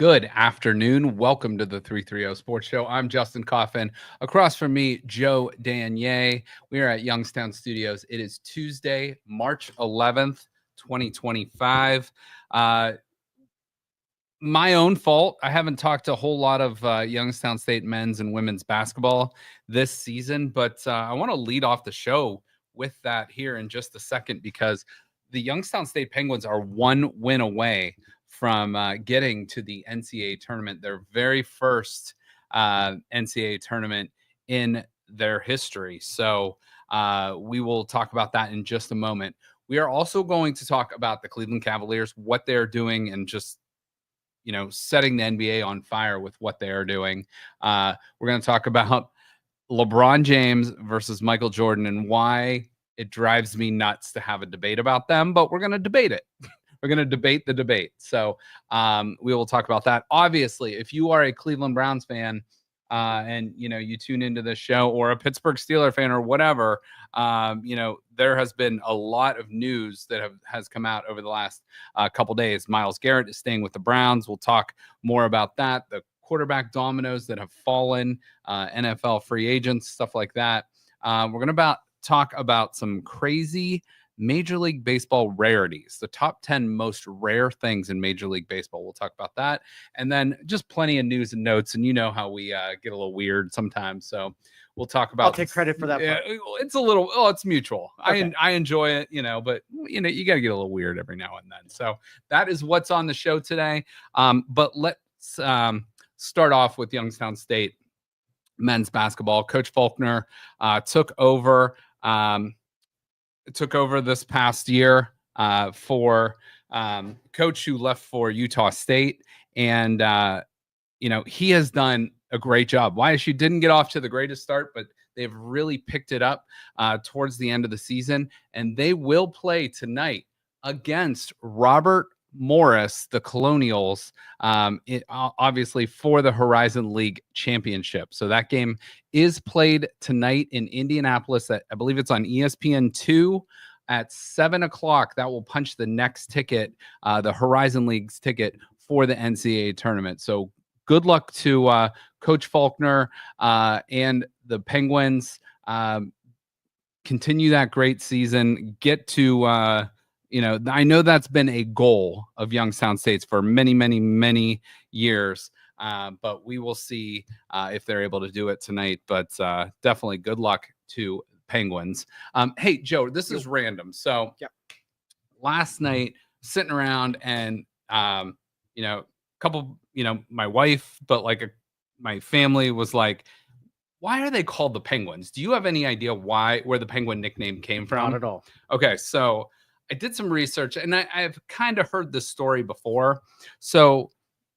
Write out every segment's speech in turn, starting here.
Good afternoon. Welcome to the 330 Sports Show. I'm Justin Coffin. Across from me, Joe Danier. We are at Youngstown Studios. It is Tuesday, March 11th, 2025. My own fault. I haven't talked a whole lot of Youngstown State men's and women's basketball this season, but I want to lead off the show with that here in just a second because the Youngstown State Penguins are one win away from getting to the NCAA tournament, their very first NCAA tournament in their history. So we will talk about that in just a moment. We are also going to talk about the Cleveland Cavaliers, what they're doing, and just setting the NBA on fire with what they are doing. We're going to talk about LeBron James versus Michael Jordan and why it drives me nuts to have a debate about them, but we're going to debate it. We're going to debate the debate. So we will talk about that. Obviously, if you are a Cleveland Browns fan and you tune into this show, or a Pittsburgh Steelers fan or whatever, there has been a lot of news that has come out over the last couple days. Myles Garrett is staying with the Browns. We'll talk more about that. The quarterback dominoes that have fallen, NFL free agents, stuff like that. We're going to talk about some crazy Major League Baseball rarities, the top 10 most rare things in Major League Baseball. We'll talk about that. And then just plenty of news and notes. And you know how we get a little weird sometimes. So we'll talk about. I'll take credit for that part. It's a little, it's mutual. Okay. I enjoy it, but you got to get a little weird every now and then. So that is what's on the show today. But let's start off with Youngstown State men's basketball. Coach Faulkner took over this past year for coach who left for Utah State. And, he has done a great job. YSU didn't get off to the greatest start, but they've really picked it up towards the end of the season. And they will play tonight against Robert Morris, the Colonials, obviously for the Horizon League Championship. So that game is played tonight in Indianapolis. I believe it's on ESPN2 at 7:00. That will punch the next ticket, the Horizon League's ticket for the NCAA tournament. So good luck to Coach Faulkner and the Penguins. Continue that great season. Get to I know that's been a goal of Youngstown State's for many, many, many years, but we will see if they're able to do it tonight. But definitely good luck to Penguins. Hey, Joe, this is random. So last night, sitting around and, couple, my wife, but my family was like, why are they called the Penguins? Do you have any idea where the Penguin nickname came from? Not at all. Okay, so I did some research, and I've kind of heard this story before. So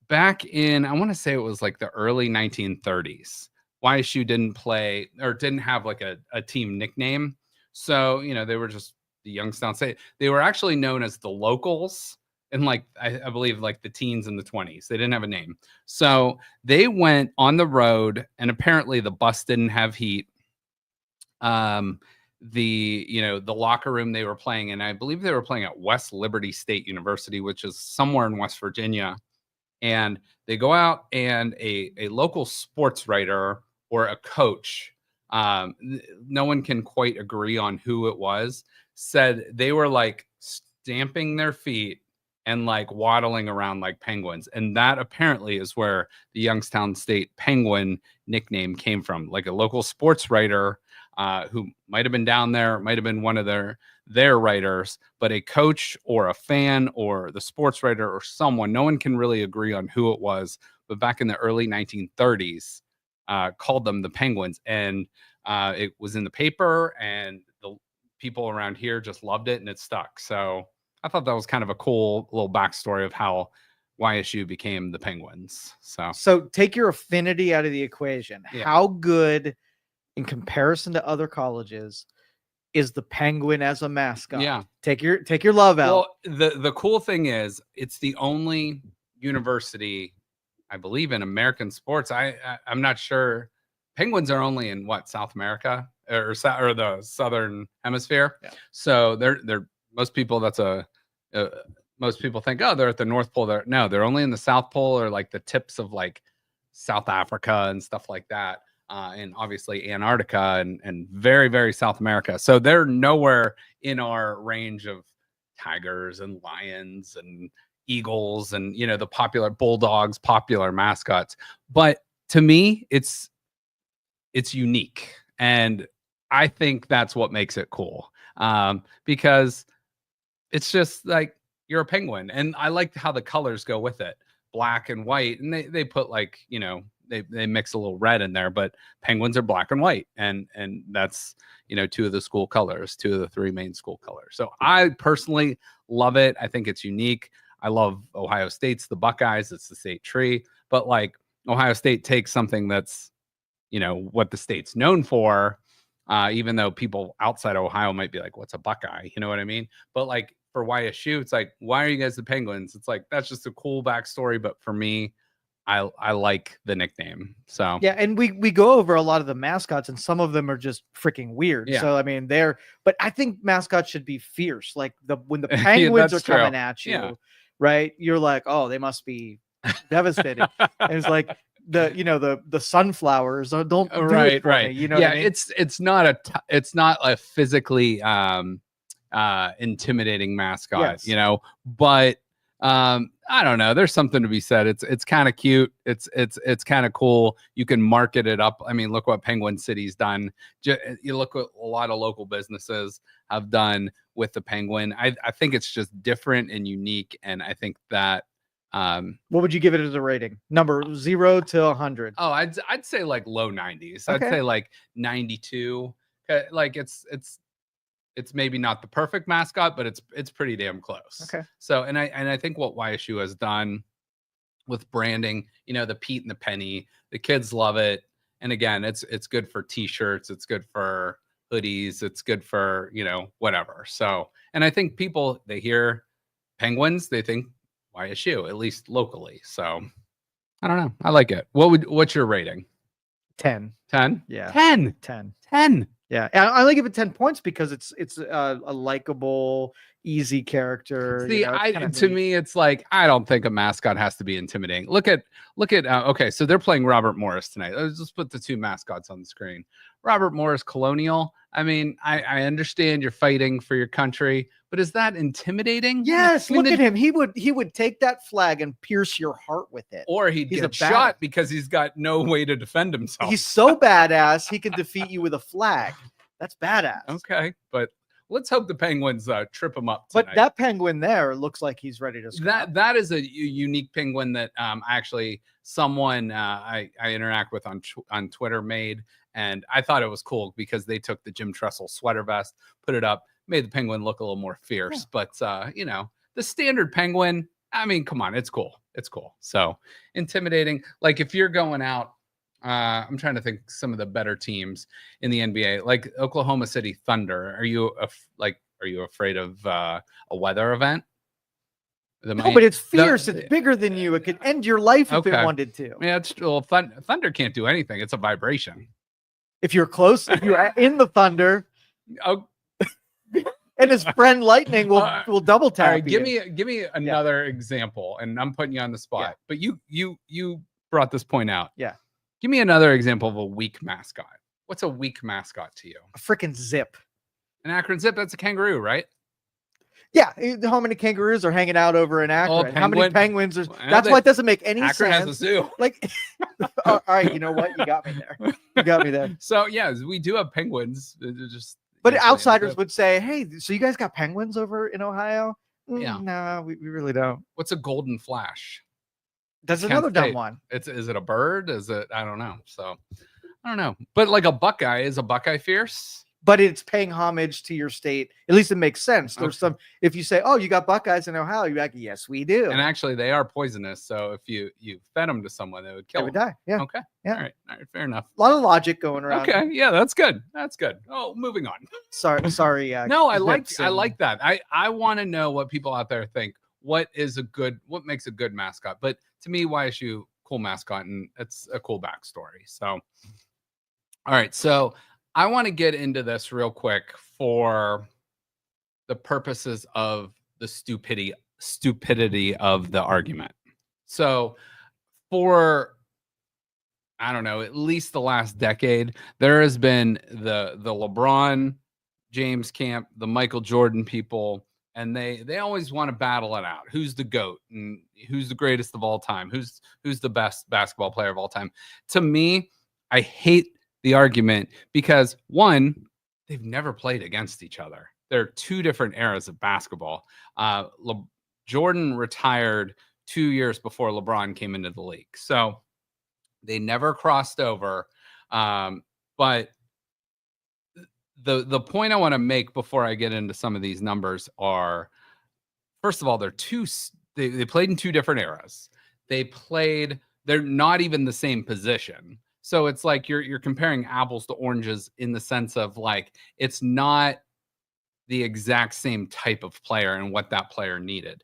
back in, I want to say it was like the early 1930s, YSU didn't play or didn't have like a team nickname. So, they were just the Youngstown State. They were actually known as the Locals in I believe the teens and the 20s. They didn't have a name. So they went on the road, and apparently the bus didn't have heat. The locker room they were playing in, I believe they were playing at West Liberty State University, which is somewhere in West Virginia. And they go out, and a local sports writer or a coach, no one can quite agree on who it was, said they were stamping their feet and waddling around like penguins. And that apparently is where the Youngstown State Penguin nickname came from. A local sports writer who might have been down there, might have been one of their writers, but a coach or a fan or the sports writer or someone, no one can really agree on who it was, but back in the early 1930s, called them the Penguins. And it was in the paper, and the people around here just loved it, and it stuck. So I thought that was kind of a cool little backstory of how YSU became the Penguins. So take your affinity out of the equation. Yeah. How good, in comparison to other colleges, is the Penguin as a mascot? Yeah. Take your love out. Well, the cool thing is it's the only university, I believe, in American sports. I'm not sure. Penguins are only in South America or the Southern Hemisphere. Yeah. So they're most people, that's a most people think, oh, they're at the North Pole. They're only in the South Pole or like the tips of like South Africa and stuff like that. And obviously Antarctica and very, very South America. So they're nowhere in our range of tigers and lions and eagles and, you know, the popular bulldogs, popular mascots. But to me, it's unique. And I think that's what makes it cool. Because it's just like you're a penguin. And I like how the colors go with it, black and white. And they put like, you know, they mix a little red in there, but penguins are black and white. And that's, you know, two of the school colors, two of the three main school colors. So I personally love it. I think it's unique. I love Ohio State's the Buckeyes. It's the state tree. But like Ohio State takes something that's, you know, what the state's known for, even though people outside Ohio might be like, what's a Buckeye? You know what I mean? But like for YSU, it's like, why are you guys the Penguins? It's like, that's just a cool backstory. But for me, I like the nickname. So yeah, and we go over a lot of the mascots, and some of them are just freaking weird. Yeah. So I mean, but I think mascots should be fierce. Like when the penguins are coming at you, right? You're like, oh, they must be devastating. And it's like the sunflowers don't do it for me, you know what I mean? It's not a physically intimidating mascot, Yes. you know, but I don't know, there's something to be said. It's kind of cute. It's kind of cool. You can market it up. I mean, look what Penguin City's done. You look what a lot of local businesses have done with the penguin. I think it's just different and unique, and I think that what would you give it as a rating? Number 0 to 100. Oh, I'd say like low 90s. Okay. I'd say like 92. Like it's maybe not the perfect mascot, but it's pretty damn close. Okay. So and I think what YSU has done with branding, you know, the Pete and the Penny, the kids love it. And again, it's good for t-shirts, it's good for hoodies, it's good for, you know, whatever. So, and I think people, they hear Penguins, they think YSU, at least locally. So I don't know. I like it. What's your rating? 10. 10? Yeah. 10. 10. 10. Yeah. And I only give it 10 points because it's a likable, easy character. See, to me, it's like, I don't think a mascot has to be intimidating. Look at okay, so they're playing Robert Morris tonight. Let's just put the two mascots on the screen. Robert Morris Colonial. I mean, I understand you're fighting for your country, but is that intimidating? Yes, I mean, look at him. He would take that flag and pierce your heart with it. Or he'd get shot because he's got no way to defend himself. He's so badass, he can defeat you with a flag. That's badass. Okay, but let's hope the Penguins trip him up tonight. But that penguin there looks like he's ready to scrap. That is a unique penguin that actually someone I interact with on Twitter made, and I thought it was cool because they took the Jim Tressel sweater vest, put it up, made the penguin look a little more fierce. Yeah. But you know, the standard penguin, I mean, come on, it's cool. It's cool. So intimidating. Like if you're going out, I'm trying to think some of the better teams in the NBA, like Oklahoma City Thunder. Are you afraid of a weather event? No, but it's fierce. It's bigger than you. It could end your life if it wanted to. Yeah, it's Thunder can't do anything. It's a vibration. If you're close, if you're in the Thunder, and his friend Lightning will double tap. All right, give me another example, and I'm putting you on the spot. Yeah. But you brought this point out. Yeah. Give me another example of a weak mascot. What's a weak mascot to you? A freaking Zip. An Akron Zip, that's a kangaroo, right? Yeah. How many kangaroos are hanging out over in Akron? How many penguins are? That's why it doesn't make any sense. Akron has a zoo. Like, all right, you know what? You got me there. You got me there. So yeah, we do have penguins. Just but outsiders would say, "Hey, so you guys got penguins over in Ohio?" Yeah. No, we really don't. What's a golden flash? That's another dumb one. Is it a bird? Is it? I don't know. So I don't know. But like a Buckeye, is a Buckeye fierce? But it's paying homage to your state. At least it makes sense. There's some. If you say, "Oh, you got Buckeyes in Ohio," you're like, "Yes, we do." And actually, they are poisonous. So if you fed them to someone, they would kill them. They would die. Yeah. Okay. Yeah. All right. Fair enough. A lot of logic going around. Okay. Yeah, that's good. That's good. Oh, moving on. Sorry. No, I like that. I want to know what people out there think. What makes a good mascot? But to me, YSU, cool mascot, and it's a cool backstory. So, all right. So I want to get into this real quick for the purposes of the stupidity of the argument. So for, I don't know, at least the last decade, there has been the LeBron James camp, the Michael Jordan people, and they always want to battle it out. Who's the GOAT and who's the greatest of all time? Who's the best basketball player of all time? To me, I hate the argument because one, they've never played against each other. They're two different eras of basketball. Jordan retired 2 years before LeBron came into the league. So they never crossed over. But the point I want to make before I get into some of these numbers are, first of all, they played in two different eras. They're not even the same position. So it's like you're comparing apples to oranges in the sense of like, it's not the exact same type of player and what that player needed.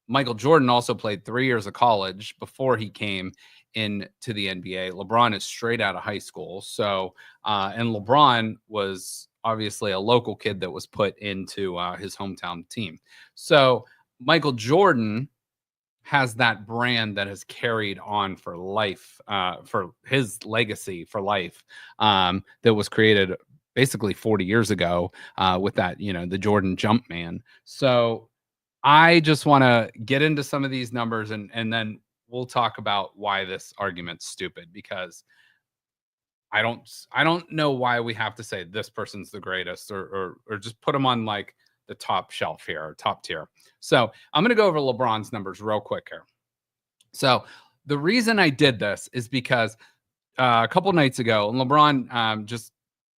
Michael Jordan also played 3 years of college before he came into the NBA. LeBron is straight out of high school. So, and LeBron was obviously a local kid that was put into his hometown team. So Michael Jordan has that brand that has carried on for life, for his legacy for life, that was created basically 40 years ago with that, the Jordan jump man. So I just want to get into some of these numbers and then we'll talk about why this argument's stupid, because I don't know why we have to say this person's the greatest or just put them on like the top shelf here or top tier. So I'm going to go over LeBron's numbers real quick here. So the reason I did this is because a couple nights ago, LeBron just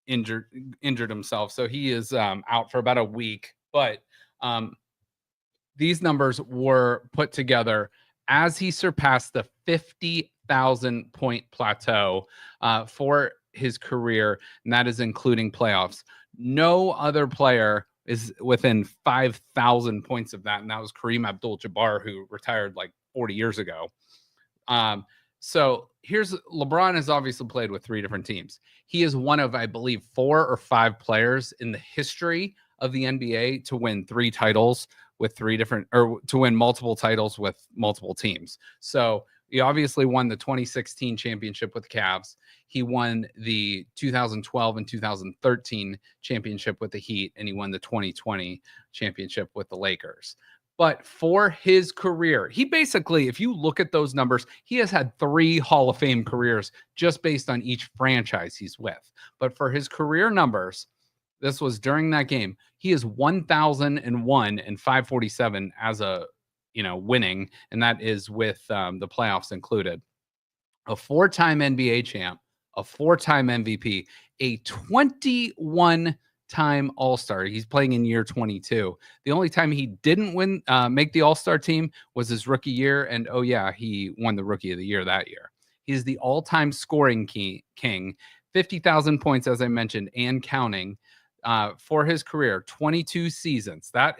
injured himself. So he is out for about a week, but these numbers were put together as he surpassed the 50,000 point plateau for his career, and that is including playoffs. No other player is within 5,000 points of that, and that was Kareem Abdul-Jabbar, who retired like 40 years ago. So here's LeBron has obviously played with 3 different teams. He is one of, I believe, 4 or 5 players in the history of the NBA to win 3 titles with 3 different, or to win multiple titles with multiple teams. So he obviously won the 2016 championship with the Cavs. He won the 2012 and 2013 championship with the Heat, and he won the 2020 championship with the Lakers. But for his career, he basically, if you look at those numbers, he has had 3 Hall of Fame careers just based on each franchise he's with. But for his career numbers, this was during that game, he is 1,001 and 547 as a, winning, and that is with the playoffs included. A 4-time NBA champ, a 4-time MVP, a 21-time All-Star. He's playing in year 22. The only time he didn't make the All-Star team was his rookie year, and oh yeah, he won the Rookie of the Year that year. He's the all-time scoring king, 50,000 points, as I mentioned, and counting for his career, 22 seasons. That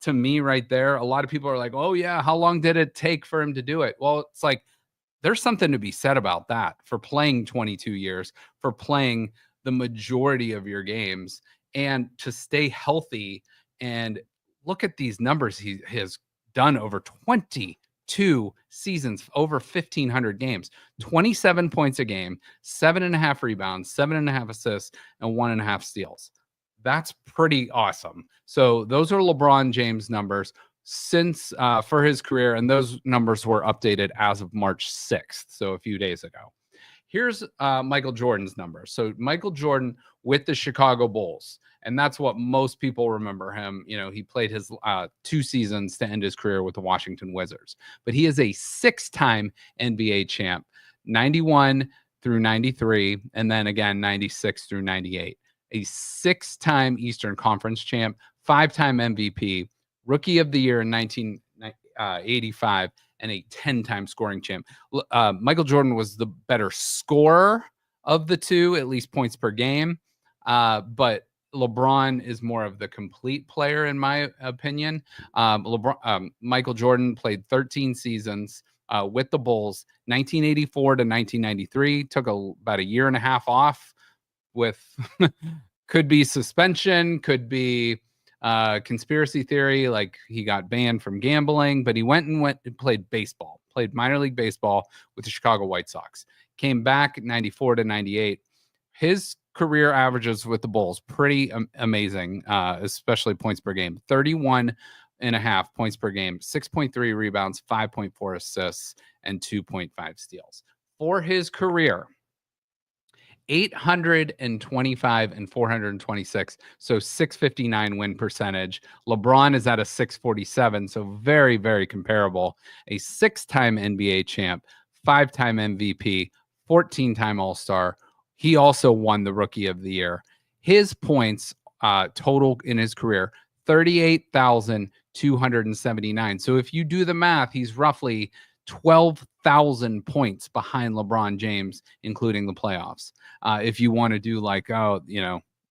to me right there. A lot of people are like, oh yeah, how long did it take for him to do it? Well, it's like, there's something to be said about that, for playing 22 years, for playing the majority of your games, and to stay healthy. And look at these numbers he has done over 22 seasons, over 1,500 games, 27 points a game, 7.5 rebounds, 7.5 assists, and 1.5 steals. That's pretty awesome. So those are LeBron James numbers since for his career, and those numbers were updated as of March 6th, so a few days ago. Here's Michael Jordan's numbers. So Michael Jordan with the Chicago Bulls, and that's what most people remember him. He played his 2 seasons to end his career with the Washington Wizards, but he is a 6-time NBA champ, 91 through 93, and then again 96 through 98. A 6-time Eastern Conference champ, 5-time MVP, Rookie of the Year in 1985, and a 10-time scoring champ. Michael Jordan was the better scorer of the two, at least points per game. But LeBron is more of the complete player, in my opinion. Michael Jordan played 13 seasons with the Bulls, 1984 to 1993. Took about a year and a half off with could be suspension, could be conspiracy theory, like he got banned from gambling, but he went and played baseball, played minor league baseball with the Chicago White Sox. Came back 94 to 98. His career averages with the Bulls pretty amazing, especially points per game. 31.5 points per game, 6.3 rebounds, 5.4 assists, and 2.5 steals. For his career, 825 and 426, so 659 win percentage. LeBron is at a 647, so very, very comparable. A 6-time NBA champ, 5-time MVP, 14-time All-Star. He also won the Rookie of the Year. His points total in his career, 38,279. So if you do the math, he's roughly 12,000 points behind LeBron James, including the playoffs. If you want to do like,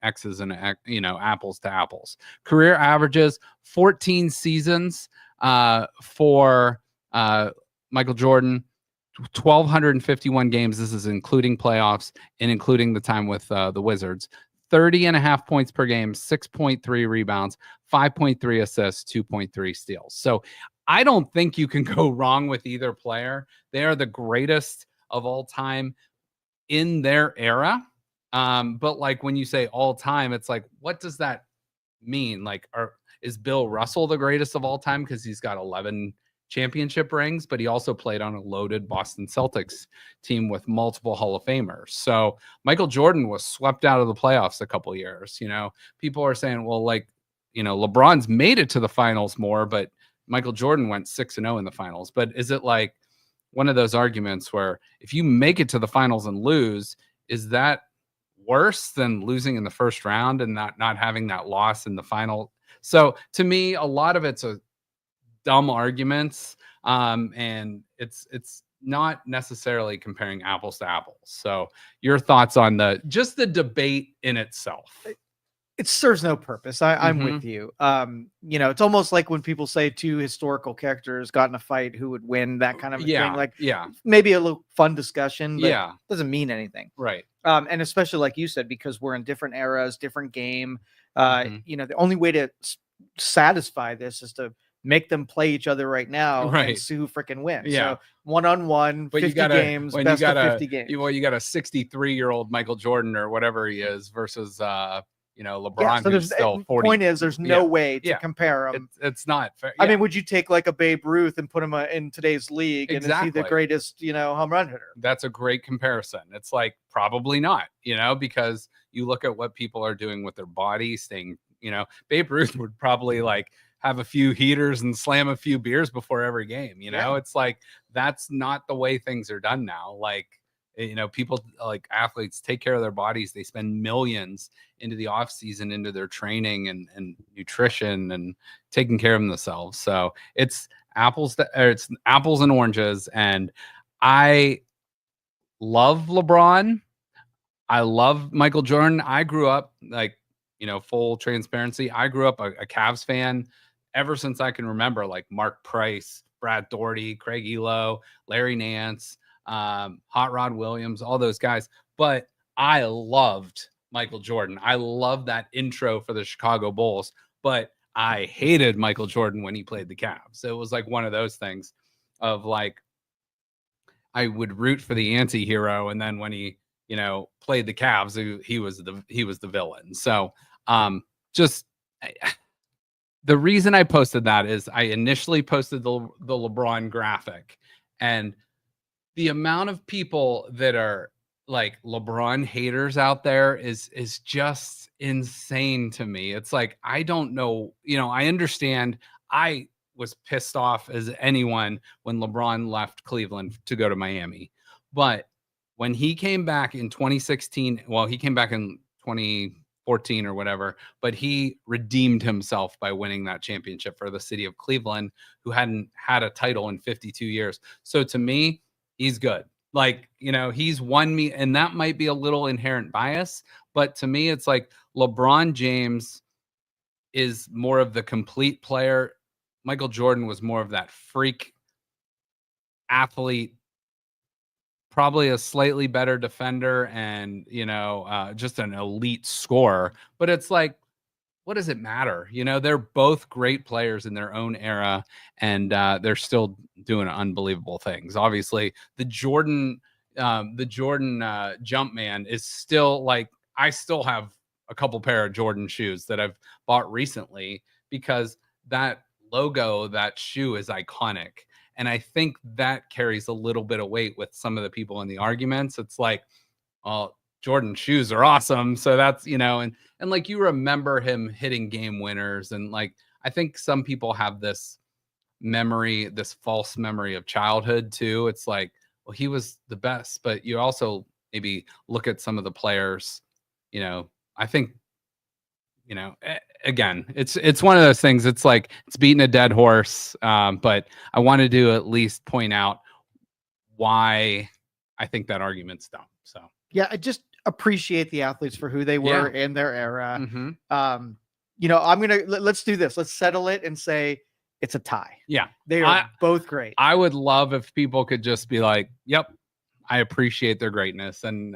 X's and, apples to apples. Career averages, 14 seasons for Michael Jordan, 1,251 games. This is including playoffs and including the time with the Wizards. 30.5 points per game, 6.3 rebounds, 5.3 assists, 2.3 steals. So I don't think you can go wrong with either player. They are the greatest of all time in their era. But like when you say all time, it's like, what does that mean? Like, is Bill Russell the greatest of all time because he's got 11 championship rings, but he also played on a loaded Boston Celtics team with multiple Hall of Famers. So Michael Jordan was swept out of the playoffs a couple years. People are saying, well, like, LeBron's made it to the finals more, but Michael Jordan went 6-0 in the finals. But is it like one of those arguments where if you make it to the finals and lose, is that worse than losing in the first round and not having that loss in the final? So to me, a lot of it's a dumb arguments, and it's not necessarily comparing apples to apples. So your thoughts on the debate in itself? It serves no purpose. I'm with you. It's almost like when people say two historical characters got in a fight, who would win, that kind of thing. Like, maybe a little fun discussion, but it doesn't mean anything. Right. And especially like you said, because we're in different eras, different game. The only way to satisfy this is to make them play each other right now and see who freaking wins. So 1-on-1, 50 games, best of 50 games. Well, you got a 63-year-old Michael Jordan or whatever he is versus LeBron, so who's still 40. Point is, there's no way to compare them. It's not fair. I mean, would you take like a Babe Ruth and put him in today's league and is he the greatest, home run hitter? That's a great comparison. It's like, probably not, because you look at what people are doing with their body, staying, Babe Ruth would probably like have a few heaters and slam a few beers before every game. It's like, that's not the way things are done now. Like, people, like athletes, take care of their bodies. They spend millions into the off season, into their training and nutrition and taking care of themselves. So it's apples and oranges. And I love LeBron. I love Michael Jordan. I grew up, like, full transparency, I grew up a Cavs fan ever since I can remember, like Mark Price, Brad Daugherty, Craig Elo, Larry Nance, Hot Rod Williams, all those guys. But I loved Michael Jordan. I loved that intro for the Chicago Bulls, but I hated Michael Jordan when he played the Cavs. So it was like one of those things of like, I would root for the anti-hero, and then when he, played the Cavs, he was the villain. So the reason I posted that is I initially posted the LeBron graphic, and the amount of people that are like LeBron haters out there is just insane to me. It's like, I don't know, I understand. I was pissed off as anyone when LeBron left Cleveland to go to Miami. But when he came back in 2016, well, he came back in 2014 or whatever, but he redeemed himself by winning that championship for the city of Cleveland, who hadn't had a title in 52 years. So to me, he's good. Like, he's won me, and that might be a little inherent bias, but to me, it's like LeBron James is more of the complete player. Michael Jordan was more of that freak athlete, probably a slightly better defender and, just an elite scorer. But it's like, what does it matter? You know, they're both great players in their own era, and they're still doing unbelievable things. Obviously, the Jordan jump man is still like, I still have a couple pair of Jordan shoes that I've bought recently because that logo, that shoe is iconic. And I think that carries a little bit of weight with some of the people in the arguments. It's like, oh, Jordan shoes are awesome. So that's, you know, and like you remember him hitting game winners. And like, I think some people have this memory, this false memory of childhood too. It's like, well, he was the best, but you also maybe look at some of the players, you know, I think, you know, again, it's one of those things. It's like, it's beating a dead horse. But I wanted to at least point out why I think that argument's dumb. So yeah, I just appreciate the athletes for who they were in their era. You know, let's do this. Let's settle it and say it's a tie. Yeah, they are both great. I would love if people could just be like, yep, I appreciate their greatness. And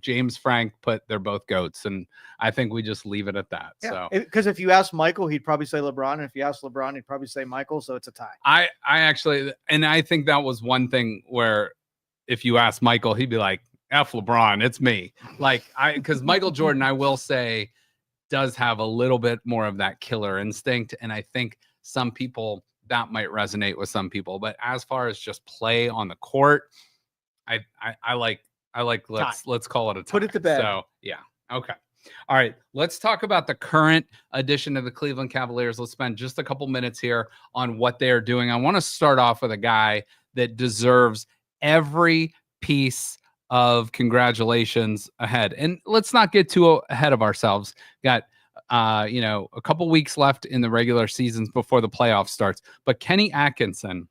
James Frank put they're both GOATs. And I think we just leave it at that. Yeah. So because if you ask Michael, he'd probably say LeBron. And if you ask LeBron, he'd probably say Michael. So it's a tie. I actually, and I think that was one thing where if you ask Michael, he'd be like, F LeBron, it's me. Like because Michael Jordan, I will say, does have a little bit more of that killer instinct. And I think some people that might resonate with some people. But as far as just play on the court, I like let's call it a tie. Put it to bed. So yeah. Okay. All right. Let's talk about the current edition of the Cleveland Cavaliers. Let's spend just a couple minutes here on what they are doing. I want to start off with a guy that deserves every piece of congratulations ahead. And let's not get too ahead of ourselves. Got you know, a couple weeks left in the regular seasons before the playoff starts. But Kenny Atkinson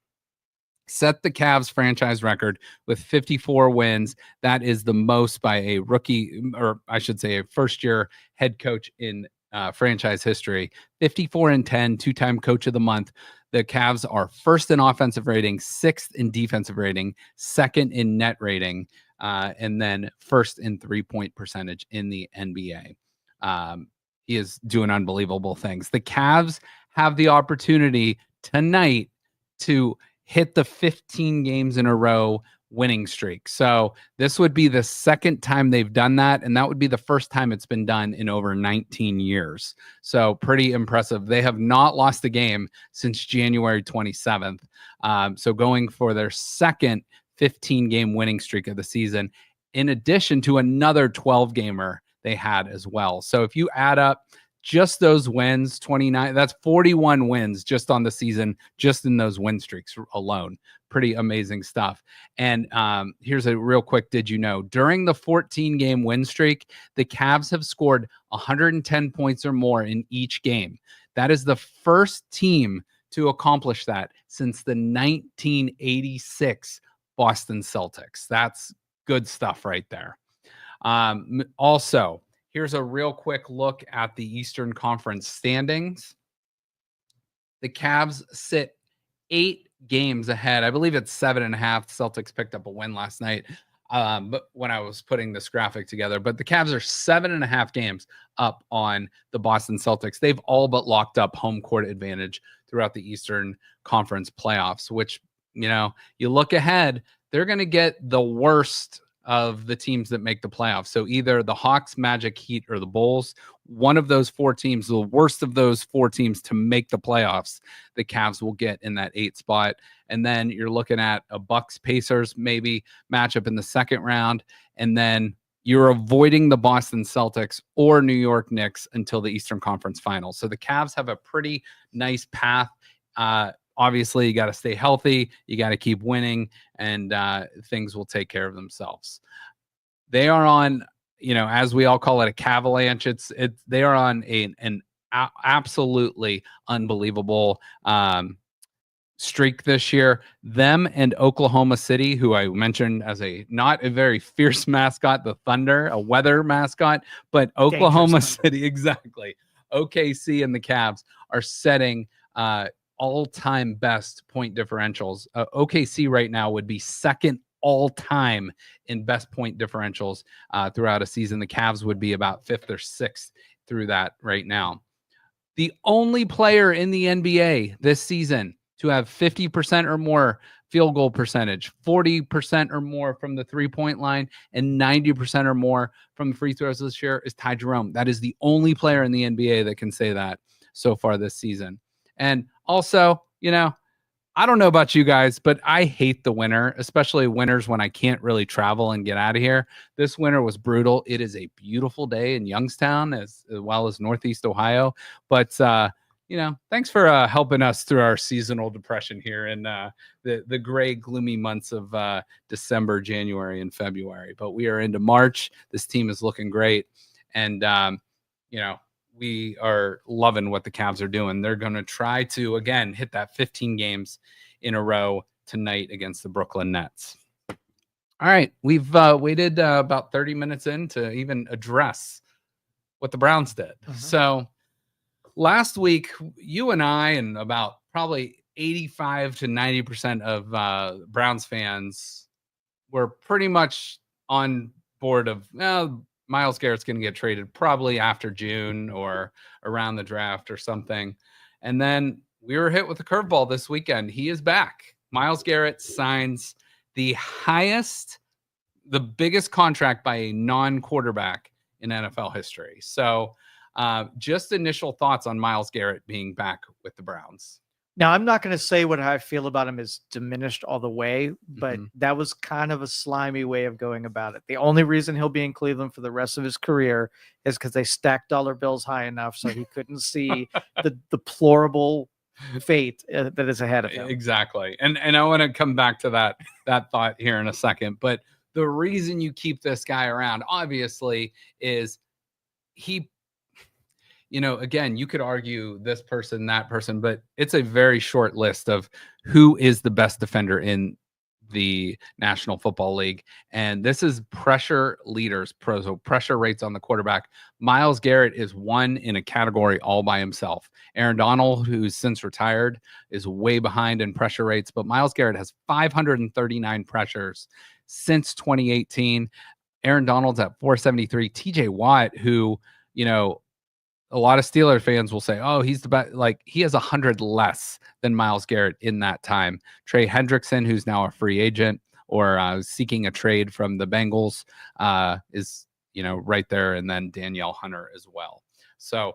set the Cavs franchise record with 54 wins. That is the most by a rookie, or I should say a first-year head coach in franchise history. 54-10, two-time coach of the month. The Cavs are first in offensive rating, sixth in defensive rating, second in net rating, and then first in three-point percentage in the NBA. He is doing unbelievable things. The Cavs have the opportunity tonight to hit the 15 games in a row winning streak. So this would be the second time they've done that, and that would be the first time it's been done in over 19 years. So pretty impressive. They have not lost a game since January 27th. So going for their second 15-game winning streak of the season, in addition to another 12-gamer they had as well. So if you add up just those wins, 29, that's 41 wins just on the season, just in those win streaks alone. Pretty amazing stuff. And here's a real quick, did you know, during the 14-game win streak, the Cavs have scored 110 points or more in each game. That is the first team to accomplish that since the 1986 Boston Celtics. That's good stuff right there. Also, here's a real quick look at the Eastern Conference standings. The Cavs sit 8 games ahead. I believe it's 7.5. The Celtics picked up a win last night. But when I was putting this graphic together, but the Cavs are 7.5 games up on the Boston Celtics. They've all but locked up home court advantage throughout the Eastern Conference playoffs, which, you know, you look ahead, they're going to get the worst of the teams that make the playoffs. So either the Hawks, Magic, Heat, or the Bulls, one of those 4 teams, the worst of those 4 teams to make the playoffs, the Cavs will get in that 8th spot. And then you're looking at a Bucks Pacers maybe matchup in the second round. And then you're avoiding the Boston Celtics or New York Knicks until the Eastern Conference Finals. So the Cavs have a pretty nice path. Obviously, you got to stay healthy. You got to keep winning, and things will take care of themselves. They are on, you know, as we all call it, a Cavalanche. They are on an absolutely unbelievable streak this year. Them and Oklahoma City, who I mentioned as not a very fierce mascot, the Thunder, a weather mascot, but Oklahoma City, exactly. OKC and the Cavs are setting all-time best point differentials. OKC right now would be second all-time in best point differentials throughout a season. The Cavs would be about 5th or 6th through that right now. the only player in the NBA this season to have 50% or more field goal percentage, 40% or more from the three-point line, and 90% or more from the free throws this year is Ty Jerome. That is the only player in the NBA that can say that so far this season. And also, I don't know about you guys, but I hate the winter, especially winters when I can't really travel and get out of here. This winter was brutal. It is a beautiful day in Youngstown as well as Northeast Ohio. But, thanks for helping us through our seasonal depression here in the gray, gloomy months of December, January, and February. But we are into March. This team is looking great. And, we are loving what the Cavs are doing. They're going to try to, again, hit that 15 games in a row tonight against the Brooklyn Nets. All right. We've waited about 30 minutes in to even address what the Browns did. So last week, you and I and about probably 85 to 90% of Browns fans were pretty much on board of, Myles Garrett's going to get traded probably after June or around the draft or something. And then we were hit with a curveball this weekend. He is back. Myles Garrett signs the biggest contract by a non-quarterback in NFL history. So just initial thoughts on Myles Garrett being back with the Browns. Now, I'm not going to say what I feel about him is diminished all the way, but that was kind of a slimy way of going about it. The only reason he'll be in Cleveland for the rest of his career is because they stacked dollar bills high enough so he couldn't see the deplorable fate that is ahead of him. Exactly. And I want to come back to that thought here in a second. But the reason you keep this guy around, obviously, is he again, you could argue this person, that person, but it's a very short list of who is the best defender in the National Football League. And this is pressure leaders, so pressure rates on the quarterback. Myles Garrett is one in a category all by himself. Aaron Donald, who's since retired, is way behind in pressure rates, but Myles Garrett has 539 pressures since 2018. Aaron Donald's at 473. TJ Watt, who, a lot of Steelers fans will say, oh, he's the best. Like, he has 100 less than Myles Garrett in that time. Trey Hendrickson, who's now a free agent or seeking a trade from the Bengals, is, right there. And then Danielle Hunter as well. So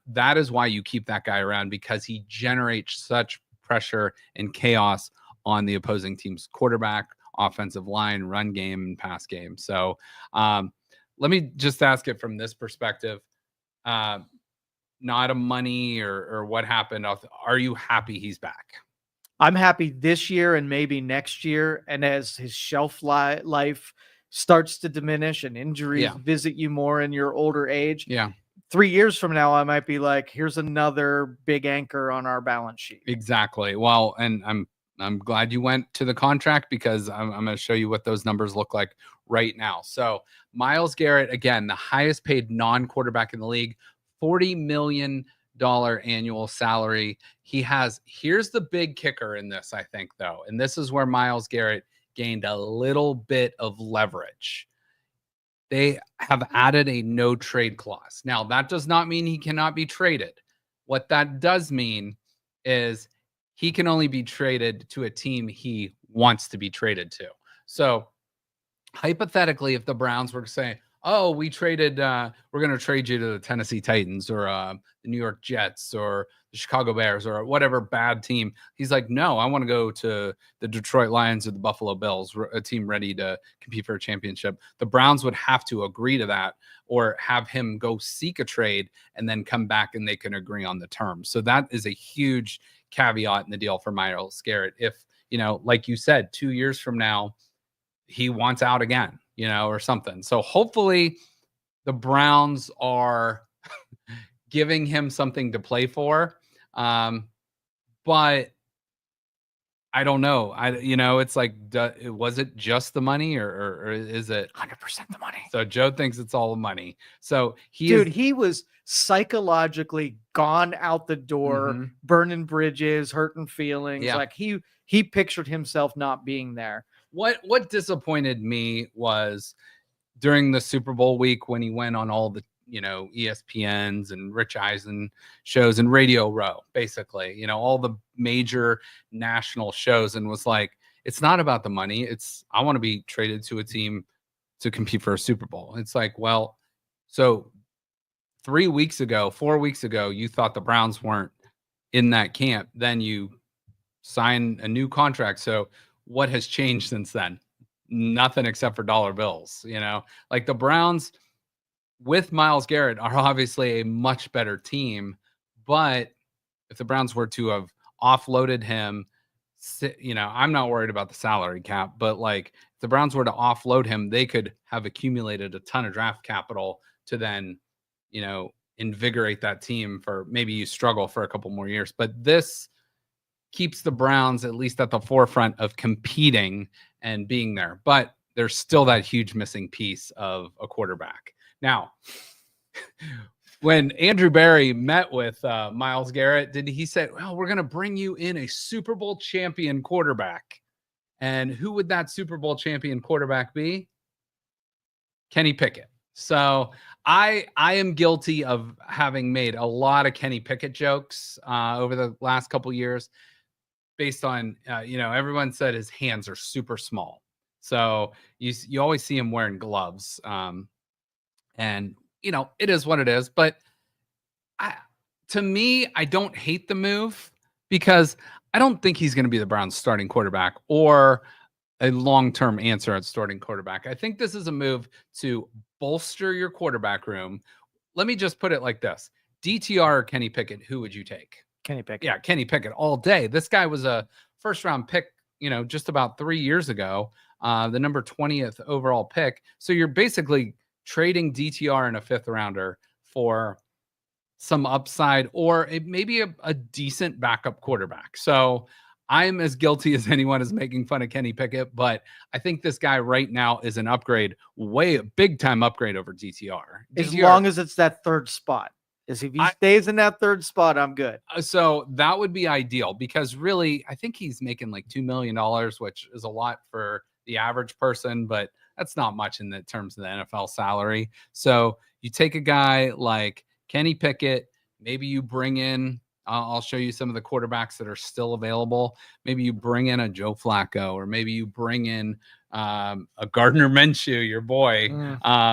that is why you keep that guy around, because he generates such pressure and chaos on the opposing team's quarterback, offensive line, run game, and pass game. So let me just ask it from this perspective. Not a money or what happened. Are you happy he's back? I'm happy this year and maybe next year. And as his shelf life starts to diminish and injuries visit you more in your older age. 3 years from now, I might be like, here's another big anchor on our balance sheet. Exactly. Well, and I'm glad you went to the contract, because I'm going to show you what those numbers look like right now. So Myles Garrett, again, the highest paid non-quarterback in the league, $40 million annual salary. Here's the big kicker in this, I think, though. And this is where Myles Garrett gained a little bit of leverage. They have added a no trade clause. Now, that does not mean he cannot be traded. What that does mean is he can only be traded to a team he wants to be traded to. So hypothetically, if the Browns were to say, oh, we're going to trade you to the Tennessee Titans or the New York Jets or the Chicago Bears or whatever bad team, he's like, no, I want to go to the Detroit Lions or the Buffalo Bills, a team ready to compete for a championship. The Browns would have to agree to that or have him go seek a trade and then come back and they can agree on the terms. So that is a huge caveat in the deal for Myles Garrett. If, like you said, 2 years from now, he wants out again, or something. So hopefully the Browns are giving him something to play for. But I don't know. It's like, was it just the money or is it 100% the money? So Joe thinks it's all the money. So he was psychologically gone out the door, burning bridges, hurting feelings. Yeah. Like he pictured himself not being there. What disappointed me was during the Super Bowl week when he went on all the ESPN's and Rich Eisen shows and Radio Row, basically, all the major national shows, and was like, it's not about the money. I want to be traded to a team to compete for a Super Bowl. It's like, well, so 4 weeks ago, you thought the Browns weren't in that camp. Then you sign a new contract. So what has changed since then? Nothing except for dollar bills. Like the Browns with Myles Garrett are obviously a much better team. But if the Browns were to have offloaded him, I'm not worried about the salary cap, but like if the Browns were to offload him, they could have accumulated a ton of draft capital to then, invigorate that team for maybe you struggle for a couple more years. But this keeps the Browns at least at the forefront of competing and being there. But there's still that huge missing piece of a quarterback. Now, when Andrew Berry met with Myles Garrett, he said, well, we're going to bring you in a Super Bowl champion quarterback. And who would that Super Bowl champion quarterback be? Kenny Pickett. So I am guilty of having made a lot of Kenny Pickett jokes over the last couple years based on, everyone said his hands are super small. So you always see him wearing gloves. And it is what it is. But to me, I don't hate the move because I don't think he's going to be the Browns' starting quarterback or a long-term answer at starting quarterback. I think this is a move to bolster your quarterback room. Let me just put it like this. DTR or Kenny Pickett, who would you take? Kenny Pickett. Yeah, Kenny Pickett all day. This guy was a first-round pick, just about 3 years ago, the number 20th overall pick. So you're basically trading DTR in a fifth rounder for some upside or maybe a decent backup quarterback. So I'm as guilty as anyone is making fun of Kenny Pickett, but I think this guy right now is an upgrade, big time upgrade over DTR. As long as it's that third spot. If he stays in that third spot, I'm good. So that would be ideal because really, I think he's making like $2 million, which is a lot for the average person, but that's not much in the terms of the NFL salary. So you take a guy like Kenny Pickett, maybe you bring in, I'll show you some of the quarterbacks that are still available. Maybe you bring in a Joe Flacco, or maybe you bring in a Gardner Minshew, your boy.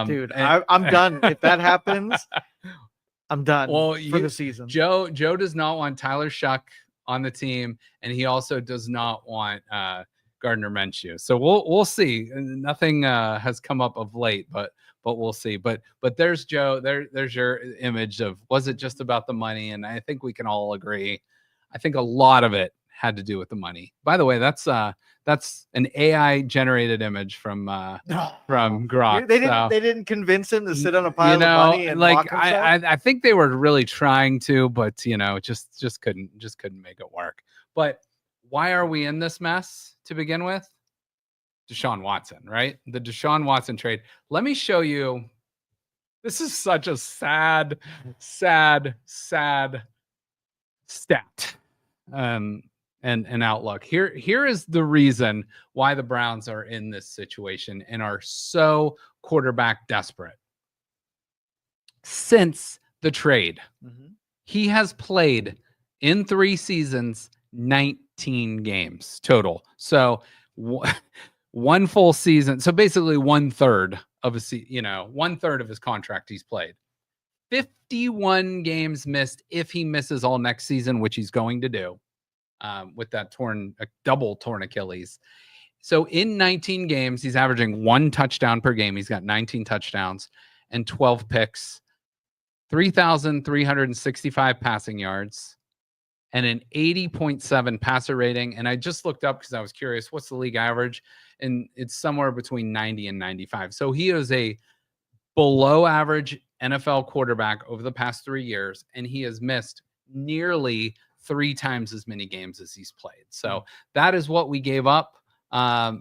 Dude, I'm done. If that happens, I'm done for the season. Joe does not want Tyler Shuck on the team, and he also does not want Gardner Minshew. So we'll see. Nothing has come up of late, but we'll see. But there's Joe. There's your image of, was it just about the money? And I think we can all agree. I think a lot of it had to do with the money. By the way, that's an AI generated image from Grok. They didn't convince him to sit on a pile of money and like I think they were really trying to, but just couldn't make it work. But why are we in this mess to begin with? Deshaun Watson, right? The Deshaun Watson trade. Let me show you. This is such a sad stat. And outlook. Here is the reason why the Browns are in this situation and are so quarterback desperate. Since the trade, he has played in 3 seasons 19 games total. So one full season. So basically 1/3 of one-third of his contract he's played. 51 games missed if he misses all next season, which he's going to do. With that double torn Achilles. So in 19 games, he's averaging 1 touchdown per game. He's got 19 touchdowns and 12 picks, 3,365 passing yards, and an 80.7 passer rating. And I just looked up because I was curious, what's the league average? And it's somewhere between 90 and 95. So he is a below average NFL quarterback over the past 3 years, and he has missed nearly 3 times as many games as he's played. So that is what we gave up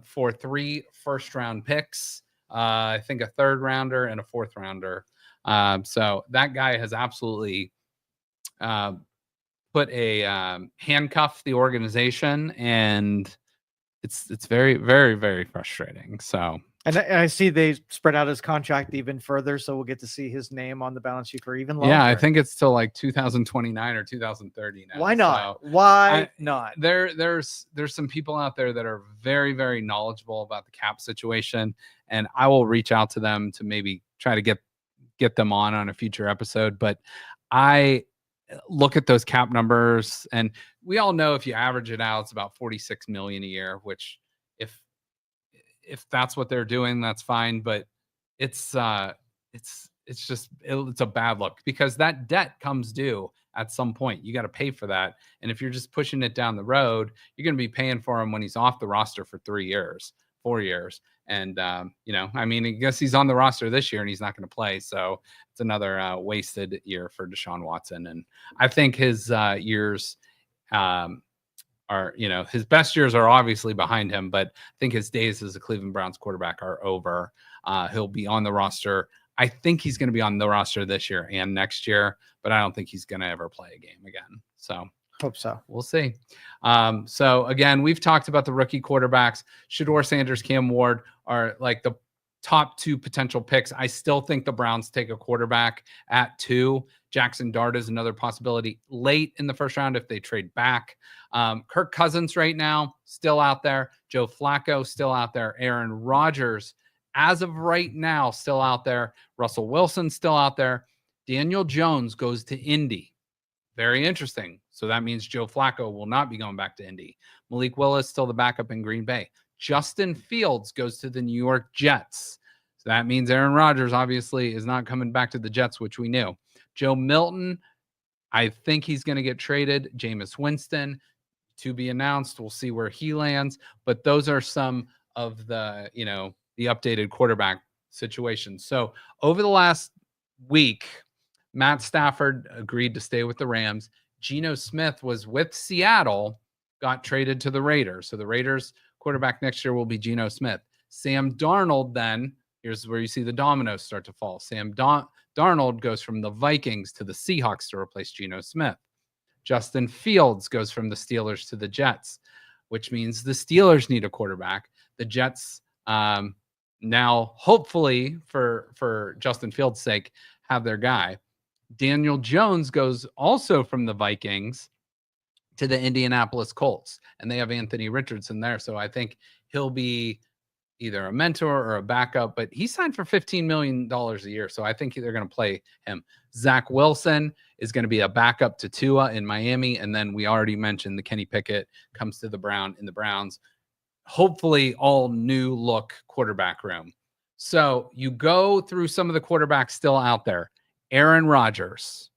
for 3 first-round picks. I think a 3rd rounder and a 4th rounder. So that guy has absolutely put a handcuff the organization, and it's very, very, very frustrating. So And I see they spread out his contract even further, so we'll get to see his name on the balance sheet for even longer. Yeah, I think it's till like 2029 or 2030 now. Why not? So Why not? There's some people out there that are very, very knowledgeable about the cap situation, and I will reach out to them to maybe try to get them on a future episode. But I look at those cap numbers, and we all know if you average it out, it's about 46 million a year, which if that's what they're doing, that's fine. But it's just it's a bad look because that debt comes due at some point. You got to pay for that. And if you're just pushing it down the road, you're going to be paying for him when he's off the roster for 3 years, 4 years. And, I mean, I guess he's on the roster this year and he's not going to play. So it's another wasted year for Deshaun Watson. And I think his years are, his best years are obviously behind him, but I think his days as a Cleveland Browns quarterback are over. He'll be on the roster. I think he's going to be on the roster this year and next year, but I don't think he's going to ever play a game again. So hope so. We'll see. So again, we've talked about the rookie quarterbacks. Shedeur Sanders, Cam Ward are like the top 2 potential picks. I still think the Browns take a quarterback at 2. Jackson Dart is another possibility late in the first round if they trade back. Kirk Cousins right now, still out there. Joe Flacco, still out there. Aaron Rodgers, as of right now, still out there. Russell Wilson, still out there. Daniel Jones goes to Indy. Very interesting. So that means Joe Flacco will not be going back to Indy. Malik Willis, still the backup in Green Bay. Justin Fields goes to the New York Jets. So that means Aaron Rodgers obviously is not coming back to the Jets, which we knew. Joe Milton, I think he's going to get traded. Jameis Winston, to be announced. We'll see where he lands. But those are some of the, the updated quarterback situations. So over the last week, Matt Stafford agreed to stay with the Rams. Geno Smith was with Seattle, got traded to the Raiders. So the Raiders quarterback next year will be Geno Smith. Sam Darnold then, here's where you see the dominoes start to fall. Sam Darnold goes from the Vikings to the Seahawks to replace Geno Smith. Justin Fields goes from the Steelers to the Jets, which means the Steelers need a quarterback. The Jets now, hopefully for Justin Fields' sake, have their guy. Daniel Jones goes also from the Vikings to the Indianapolis Colts, and they have Anthony Richardson there. So I think he'll be either a mentor or a backup, but he signed for $15 million a year. So I think they're going to play him. Zach Wilson is going to be a backup to Tua in Miami. And then we already mentioned the Kenny Pickett comes to the Browns. Hopefully all new look quarterback room. So you go through some of the quarterbacks still out there. Aaron Rodgers.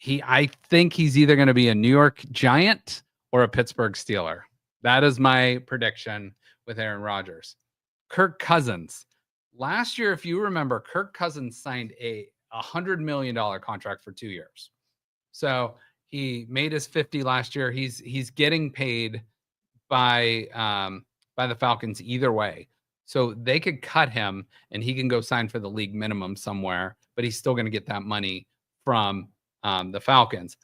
I think he's either going to be a New York Giant or a Pittsburgh Steeler. That is my prediction with Aaron Rodgers. Kirk Cousins. Last year, if you remember, Kirk Cousins signed a $100 million contract for 2 years. So he made his 50 last year. He's getting paid by the Falcons either way. So they could cut him and he can go sign for the league minimum somewhere, but he's still going to get that money from the Falcons.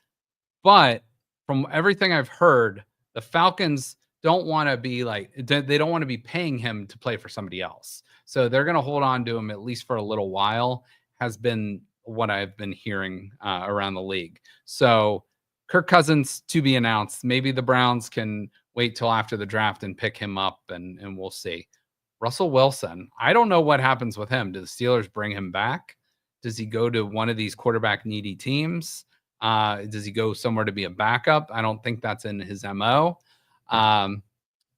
But from everything I've heard, the Falcons don't want to be they don't want to be paying him to play for somebody else. So they're going to hold on to him at least for a little while, has been what I've been hearing around the league. So Kirk Cousins to be announced. Maybe the Browns can wait till after the draft and pick him up, and we'll see. Russell Wilson, I don't know what happens with him. Do the Steelers bring him back? Does he go to one of these quarterback needy teams? Does he go somewhere to be a backup? I don't think that's in his MO. Then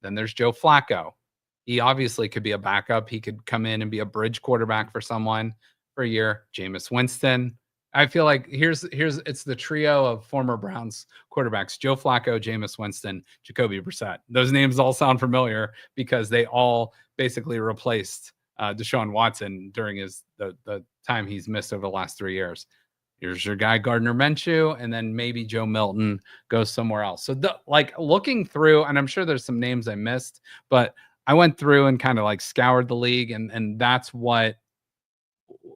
there's Joe Flacco. He obviously could be a backup. He could come in and be a bridge quarterback for someone for a year. Jameis Winston. I feel like it's the trio of former Browns quarterbacks: Joe Flacco, Jameis Winston, Jacoby Brissett. Those names all sound familiar because they all basically replaced Deshaun Watson during the time he's missed over the last 3 years. Here's your guy Gardner Minshew, and then maybe Joe Milton goes somewhere else. So looking through, and I'm sure there's some names I missed, but I went through and kind of scoured the league, and that's what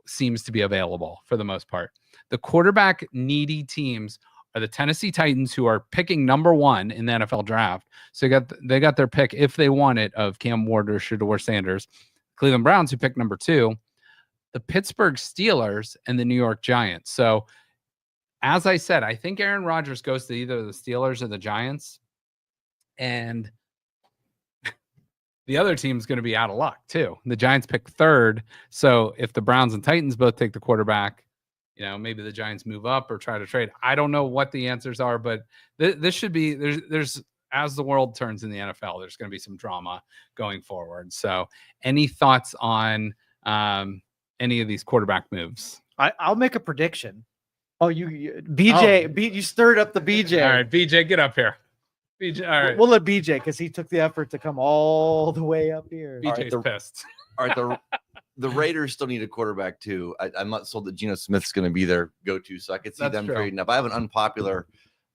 seems to be available for the most part. The quarterback needy teams are the Tennessee Titans, who are picking number 1 in the NFL draft. So they got their pick if they want it of Cam Ward or Shedeur Sanders. Cleveland Browns, who picked number 2, the Pittsburgh Steelers, and the New York Giants. So, as I said, I think Aaron Rodgers goes to either the Steelers or the Giants. And the other team's going to be out of luck, too. The Giants pick 3rd. So, if the Browns and Titans both take the quarterback, maybe the Giants move up or try to trade. I don't know what the answers are, but this should be there's as the world turns in the NFL, there's going to be some drama going forward. So, any thoughts on any of these quarterback moves? I'll make a prediction. Oh, you stirred up the BJ. All right, BJ, get up here. BJ, all right. We'll let BJ because he took the effort to come all the way up here. BJ's pissed. All right, the Raiders still need a quarterback too. I'm not sold that Geno Smith's going to be their go-to, so I could see them trading up. I have an unpopular,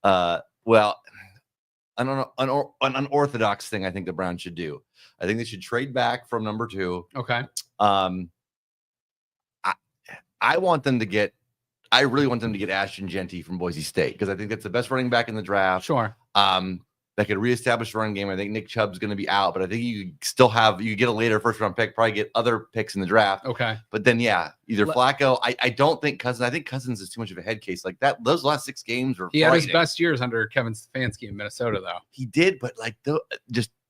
an unorthodox thing I think the Browns should do. I think they should trade back from number 2. Okay. I want them to get. I really want them to get Ashton Genty from Boise State because I think that's the best running back in the draft. Sure. That could reestablish the run game. I think Nick Chubb's going to be out, but I think you still have you get a later first round pick, probably get other picks in the draft. Okay. But then either Flacco. I don't think Cousins. I think Cousins is too much of a head case. Like that, those last 6 games were. He had his best years under Kevin Stefanski in Minnesota, though. He did, but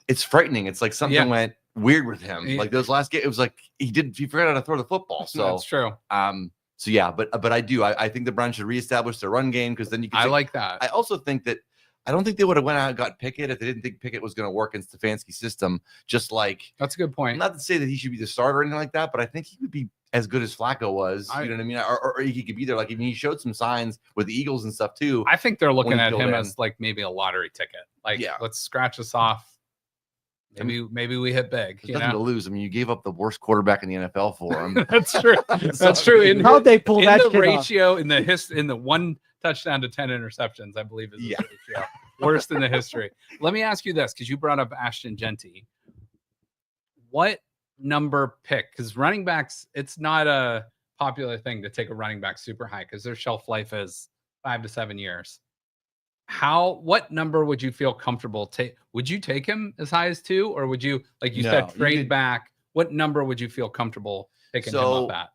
it's frightening. It's like something went weird with him. Like those last games, it was like he forgot how to throw the football. So that's true. So yeah, but I think the Browns should reestablish their run game because then you can. I like that. I also think that I don't think they would have went out and got Pickett if they didn't think Pickett was going to work in Stefanski's system. Just like that's a good point. Not to say that he should be the starter or anything like that, but I think he would be as good as Flacco was. You know what I mean? Or he could be there. Like he showed some signs with the Eagles and stuff too. I think they're looking at him as like maybe a lottery ticket. Like let's scratch us off. Maybe we hit big. There's nothing to lose. I mean, you gave up the worst quarterback in the NFL for him. That's true. That's true. How'd they pull that the ratio off? in the 1 touchdown to 10 interceptions, I believe is the ratio. Worst in the history. Let me ask you this, because you brought up Ashton Genty. What number pick? Because running backs, it's not a popular thing to take a running back super high because their shelf life is 5 to 7 years. What number would you feel comfortable take? Would you take him as high as 2, or would you, like you said, trade back? What number would you feel comfortable picking him up at?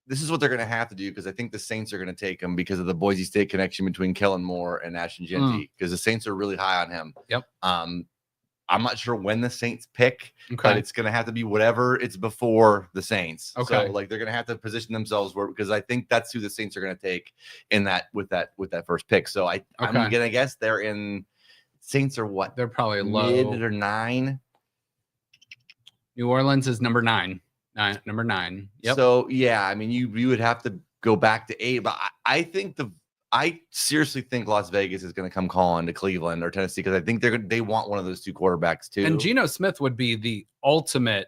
This is what they're going to have to do because I think the Saints are going to take him because of the Boise State connection between Kellen Moore and Ashton Genty because the Saints are really high on him. Yep. I'm not sure when the Saints pick, but it's going to have to be whatever it's before the Saints. Okay. So like they're going to have to position themselves because I think that's who the Saints are going to take in that with that first pick. So I'm going to guess they're in Saints are what? They're probably low. Mid or 9. New Orleans is number 9. Number 9. Yep. So yeah, I mean you would have to go back to 8, but I seriously think Las Vegas is going to come calling to Cleveland or Tennessee because I think they want one of those 2 quarterbacks too. And Geno Smith would be the ultimate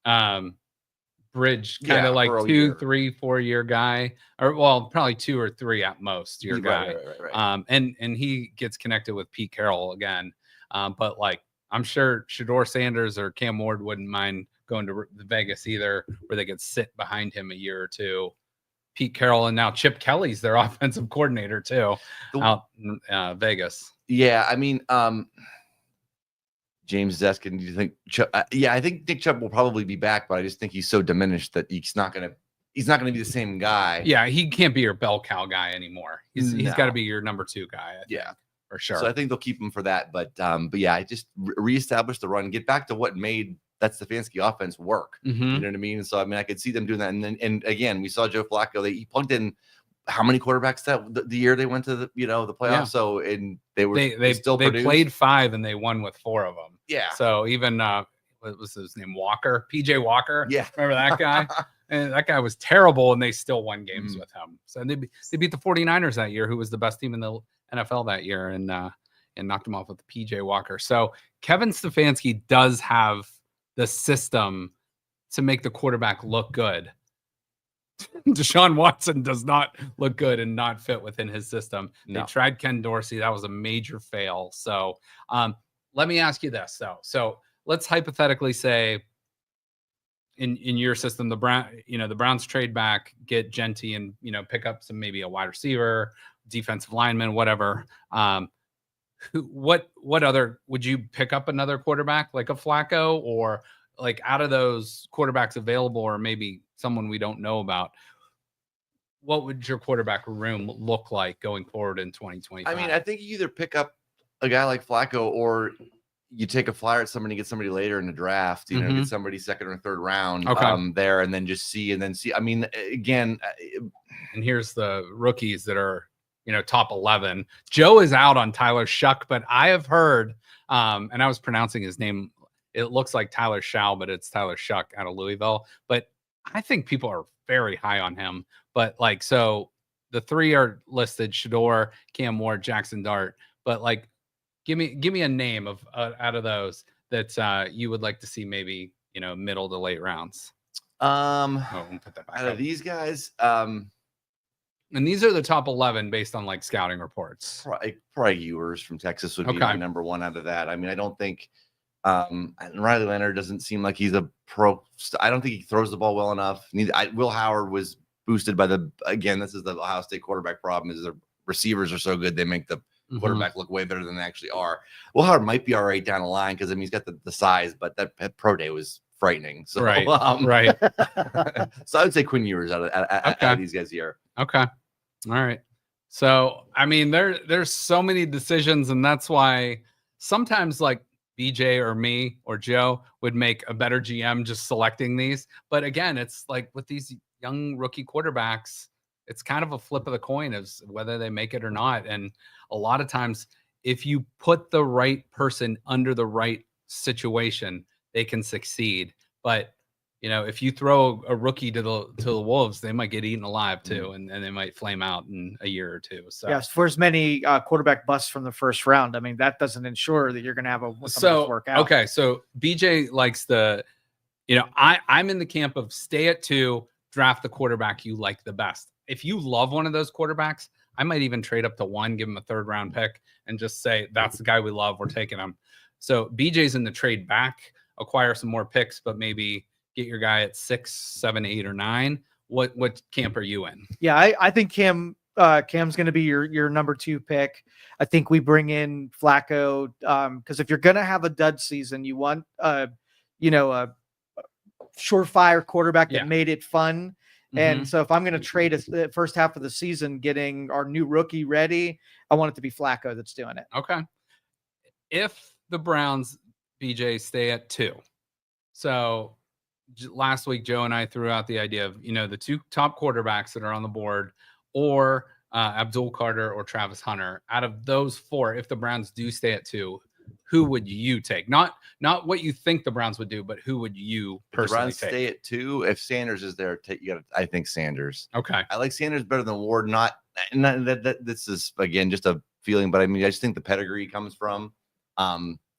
bridge, kind of like 2, 3, 4 year guy, or probably 2 or 3 at most year guy. Right. And he gets connected with Pete Carroll again. But like I'm sure Shedeur Sanders or Cam Ward wouldn't mind going to Vegas either, where they could sit behind him a year or 2. Pete Carroll and now Chip Kelly's their offensive coordinator too out in Vegas. Yeah, I mean, James Zeskin, do you think? I think Nick Chubb will probably be back, but I just think he's so diminished that he's not gonna be the same guy. Yeah, he can't be your bell cow guy anymore. He's got to be your number 2 guy. I think, for sure. So I think they'll keep him for that. But yeah, I just reestablish the run, get back to what made that Stefanski offense work. Mm-hmm. You know what I mean? So I mean, I could see them doing that. And again, we saw Joe Flacco. He plugged in how many quarterbacks the year they went to the playoffs. Yeah. So and they played 5 and they won with 4 of them. Yeah. So even what was his name? Walker, PJ Walker. Yeah. Remember that guy? And that guy was terrible, and they still won games with him. So they beat the 49ers that year, who was the best team in the NFL that year, and knocked him off with the PJ Walker. So Kevin Stefanski does have the system to make the quarterback look good. Deshaun Watson does not look good and not fit within his system. No. They tried Ken Dorsey. That was a major fail. So let me ask you this, though. So let's hypothetically say in your system, the Browns trade back, get Genty and, pick up maybe a wide receiver, defensive lineman, whatever. What other would you pick up another quarterback like a Flacco, or like out of those quarterbacks available, or maybe someone we don't know about, what would your quarterback room look like going forward in 2025? I mean, I think you either pick up a guy like Flacco, or you take a flyer at somebody, get somebody later in the draft, get somebody second or third round there, and then just see. I mean, again, and here's the rookies that are, top 11. Joe is out on Tyler Shuck, but I have heard, and I was pronouncing his name, it looks like Tyler Schau, but it's Tyler Shuck out of Louisville. But I think people are very high on him. But so the three are listed: Shador, Cam Ward, Jackson Dart. But give me a name of out of those that you would like to see, maybe middle to late rounds. Put that back out of these guys. And these are the top 11 based on scouting reports. Probably Ewers from Texas would be my number one out of that. I mean, I don't think Riley Leonard doesn't seem like he's a pro. I don't think he throws the ball well enough. Will Howard was boosted by this is the Ohio State quarterback problem, is the receivers are so good they make the quarterback look way better than they actually are. Will Howard might be all right down the line because he's got the size, but that pro day was frightening. So right. So I would say Quinn Ewers out of these guys here. Okay. All right. So I mean, there's so many decisions, and that's why sometimes BJ or me or Joe would make a better GM just selecting these. But again, it's with these young rookie quarterbacks, it's kind of a flip of the coin as whether they make it or not. And a lot of times, if you put the right person under the right situation, they can succeed. But if you throw a rookie to the wolves, they might get eaten alive too, and they might flame out in a year or two. So yes, for as many quarterback busts from the first round, I mean, that doesn't ensure that you're going to have work out. Okay, so BJ likes I'm in the camp of stay at 2, draft the quarterback you like the best. If you love one of those quarterbacks, I might even trade up to 1, give him a 3rd round pick, and just say that's the guy we love. We're taking him. So BJ's in the trade back, acquire some more picks, but maybe get your guy at 6, 7, 8, or 9. What camp are you in? Yeah, I think Cam's going to be your number 2 pick. I think we bring in Flacco because if you're going to have a dud season, you want a surefire quarterback that made it fun. And so if I'm going to trade the first half of the season getting our new rookie ready, I want it to be Flacco that's doing it. Okay. If the Browns, BJ, stay at 2, so last week, Joe and I threw out the idea of, the 2 top quarterbacks that are on the board, or Abdul Carter or Travis Hunter. Out of those 4, if the Browns do stay at 2, who would you take? Not what you think the Browns would do, but who would you personally take? Stay at 2. If Sanders is there, I think Sanders. Okay. I like Sanders better than Ward. Not that this is again just a feeling, but I mean, I just think the pedigree comes from.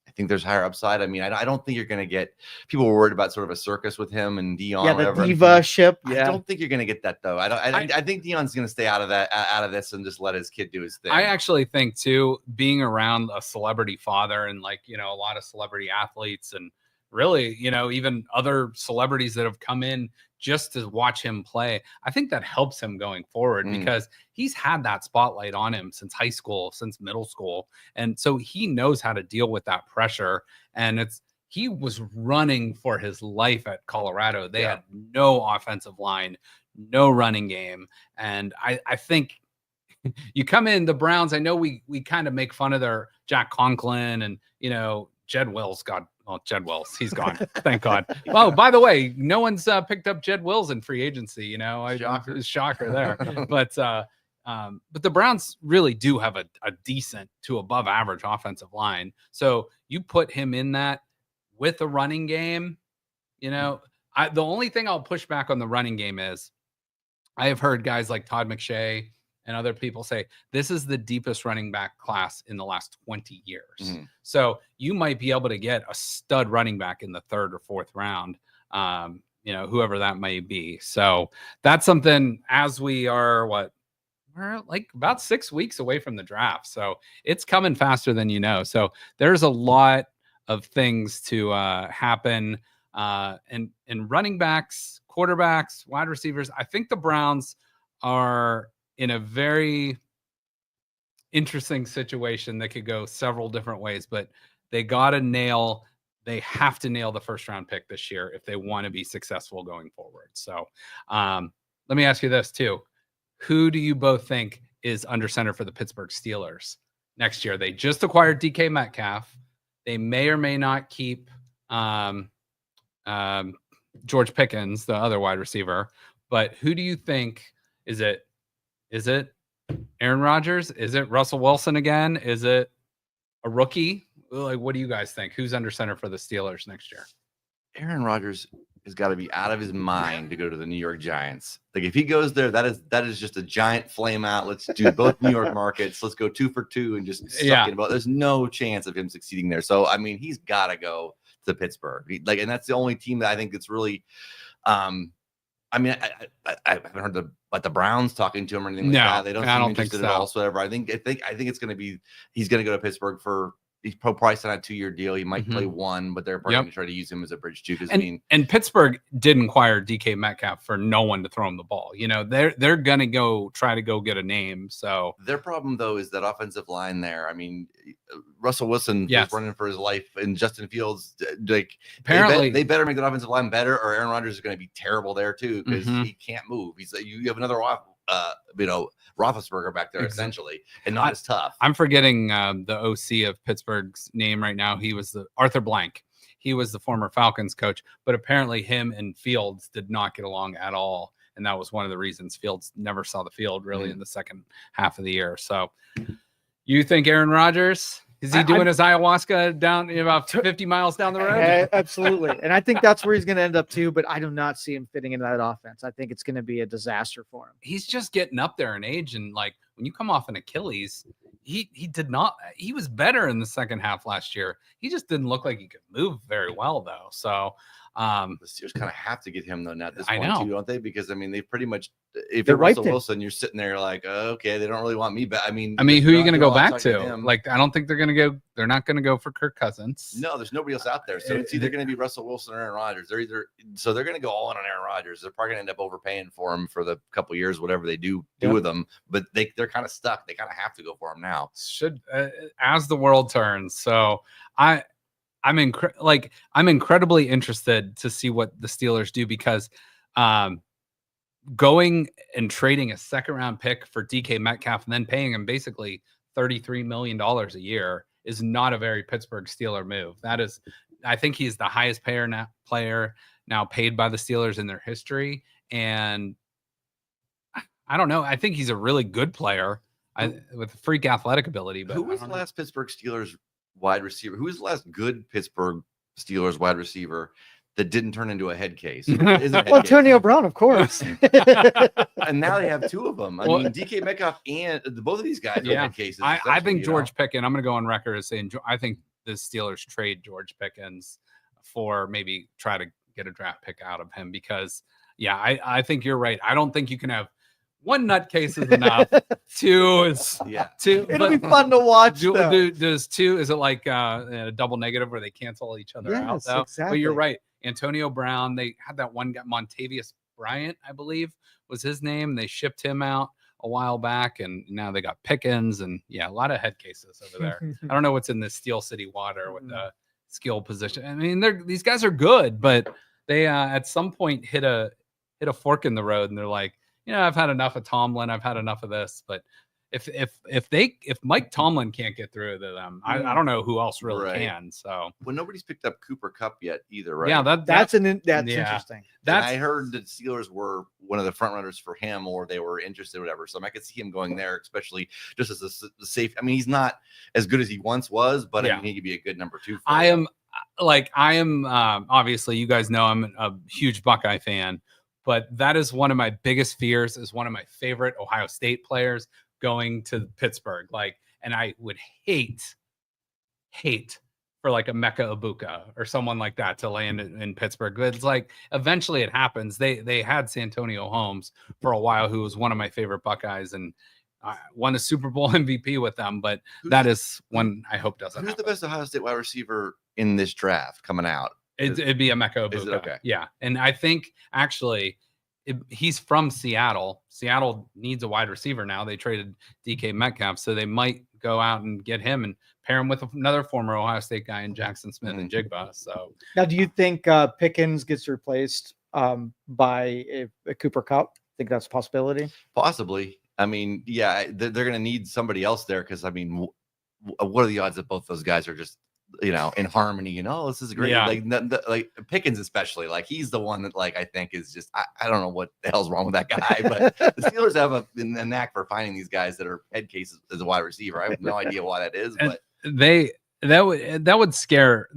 I think there's higher upside. I mean, I don't think you're going to get people were worried about sort of a circus with him and Dion. Yeah, the diva ship. Yeah. I don't think you're going to get that though. I think Dion's going to stay out of this and just let his kid do his thing. I actually think too, being around a celebrity father and a lot of celebrity athletes and really, even other celebrities that have come in just to watch him play, I think that helps him going forward because he's had that spotlight on him since high school, since middle school. And so he knows how to deal with that pressure. And he was running for his life at Colorado. They had no offensive line, no running game. And I think you come in the Browns, I know we kind of make fun of their Jack Conklin and, Jed Wills Jed Wills, he's gone. Thank God. Oh, by the way, no one's picked up Jed Wills in free agency. Shocker there. But the Browns really do have a decent to above average offensive line. So you put him in that with a running game. The only thing I'll push back on the running game is I have heard guys like Todd McShay and other people say this is the deepest running back class in the last 20 years. So you might be able to get a stud running back in the 3rd or 4th round, whoever that may be. So that's something as we are, we're about 6 weeks away from the draft. So it's coming faster than So there's a lot of things to happen. And running backs, quarterbacks, wide receivers, I think the Browns are in a very interesting situation that could go several different ways, but they got to nail they have to nail the first round pick this year if they want to be successful going forward. So let me ask you this too. Who do you both think is under center for the Pittsburgh Steelers next year? They just acquired DK Metcalf. They may or may not keep George Pickens, the other wide receiver. But who do you think is it Aaron Rodgers? Is it Russell Wilson again? Is it a rookie? Like, what do you guys think? Who's under center for the Steelers next year? Aaron Rodgers has got to be out of his mind to go to the New York Giants. Like, if he goes there, that is just a giant flame out. Let's do both New York markets. Let's go 2 for 2 and just suck it about. There's no chance of him succeeding there. So, I mean, he's got to go to Pittsburgh. And that's the only team that I think that's really. I mean, I haven't heard the Browns talking to him or anything like that. They don't seem interested at all. Whatsoever. I think it's going to be he's going to go to Pittsburgh for. He's priced on a 2-year deal. He might play 1, but they're probably going to try to use him as a bridge too. And Pittsburgh did acquire DK Metcalf for no one to throw him the ball. You know, they're going to try to go get a name. So their problem though is that offensive line there. I mean, Russell Wilson is running for his life, and Justin Fields, like apparently they better make that offensive line better, or Aaron Rodgers is going to be terrible there too because he can't move. He's you have another Roethlisberger back there essentially, and not as tough. I'm forgetting the OC of Pittsburgh's name right now. He was Arthur Blank. He was the former Falcons coach, but apparently him and Fields did not get along at all. And that was one of the reasons Fields never saw the field really in the second half of the year. So you think Aaron Rodgers, is he doing his ayahuasca down about 50 miles down the road? Absolutely. And I think that's where he's going to end up too, but I do not see him fitting into that offense. I think it's going to be a disaster for him. He's just getting up there in age. And like when you come off an Achilles, he was better in the second half last year. He just didn't look like he could move very well though. So the Steelers kind of have to get him though now at this point too, don't they? Because I mean, they pretty much if you're Russell Wilson, you're sitting there like, okay, they don't really want me back. I mean, who are you going to go back to? Like, I don't think they're not going to go for Kirk Cousins. No, there's nobody else out there. So it's either going to be Russell Wilson or Aaron Rodgers. They're going to go all in on Aaron Rodgers. They're probably going to end up overpaying for him for the couple years, whatever they do with them. But they're kind of stuck. They kind of have to go for him now. As the world turns. So I'm incredibly interested to see what the Steelers do because going and trading a second-round pick for DK Metcalf and then paying him basically $33 million a year is not a very Pittsburgh Steeler move. I think he's the highest player now paid by the Steelers in their history, and I don't know. I think he's a really good player with freak athletic ability. But who was the last Pittsburgh Steelers wide receiver? Who was the last good Pittsburgh Steelers wide receiver that didn't turn into a head case? Antonio Brown, of course. And now they have 2 of them. I mean, DK Metcalf and both of these guys are head cases. I think George Pickens, I'm going to go on record as saying I think the Steelers trade George Pickens for maybe try to get a draft pick out of him because, I think you're right. I don't think you can have 1 nutcase is enough. 2 is 2. It'll be fun to watch. Does 2? Is it like a double negative where they cancel each other out? Though? Exactly. But you're right. Antonio Brown. They had that one guy, Montavious Bryant, I believe was his name. They shipped him out a while back, and now they got Pickens, and a lot of head cases over there. I don't know what's in the Steel City water with the skill position. I mean, these guys are good, but they at some point hit a fork in the road, and they're like, I've had enough of Tomlin. I've had enough of this. But if Mike Tomlin can't get through to them, I don't know who else really can. So nobody's picked up Cooper Kupp yet either, right? Yeah, that's interesting. I heard that Steelers were one of the front runners for him, or they were interested, or whatever. So I could see him going there, especially just as a safe. I mean, he's not as good as he once was, but I mean, he could be a good number 2. I am obviously, you guys know I'm a huge Buckeye fan. But that is one of my biggest fears, is one of my favorite Ohio State players going to Pittsburgh. And I would hate for like a Mecca Ibuka or someone like that to land in Pittsburgh. But it's like, eventually it happens. They had Santonio Holmes for a while, who was one of my favorite Buckeyes, and won a Super Bowl MVP with them. But that is one I hope doesn't happen. Who's the best Ohio State wide receiver in this draft coming out? It'd be a Mecca Ibuka. Okay? Yeah. And I think actually he's from Seattle. Seattle needs a wide receiver now. They traded DK Metcalf, so they might go out and get him and pair him with another former Ohio State guy in Jackson Smith and Jigba. So now, do you think Pickens gets replaced by a Cooper Kupp? Think that's a possibility? Possibly. I mean, yeah, they're going to need somebody else there because, I mean, what are the odds that both those guys are just, in harmony? This is great. Yeah. Like Pickens, especially, like he's the one that, like, I think is just, I don't know what the hell's wrong with that guy, but the Steelers have a knack for finding these guys that are head cases as a wide receiver. I have no idea why that is, but that would scare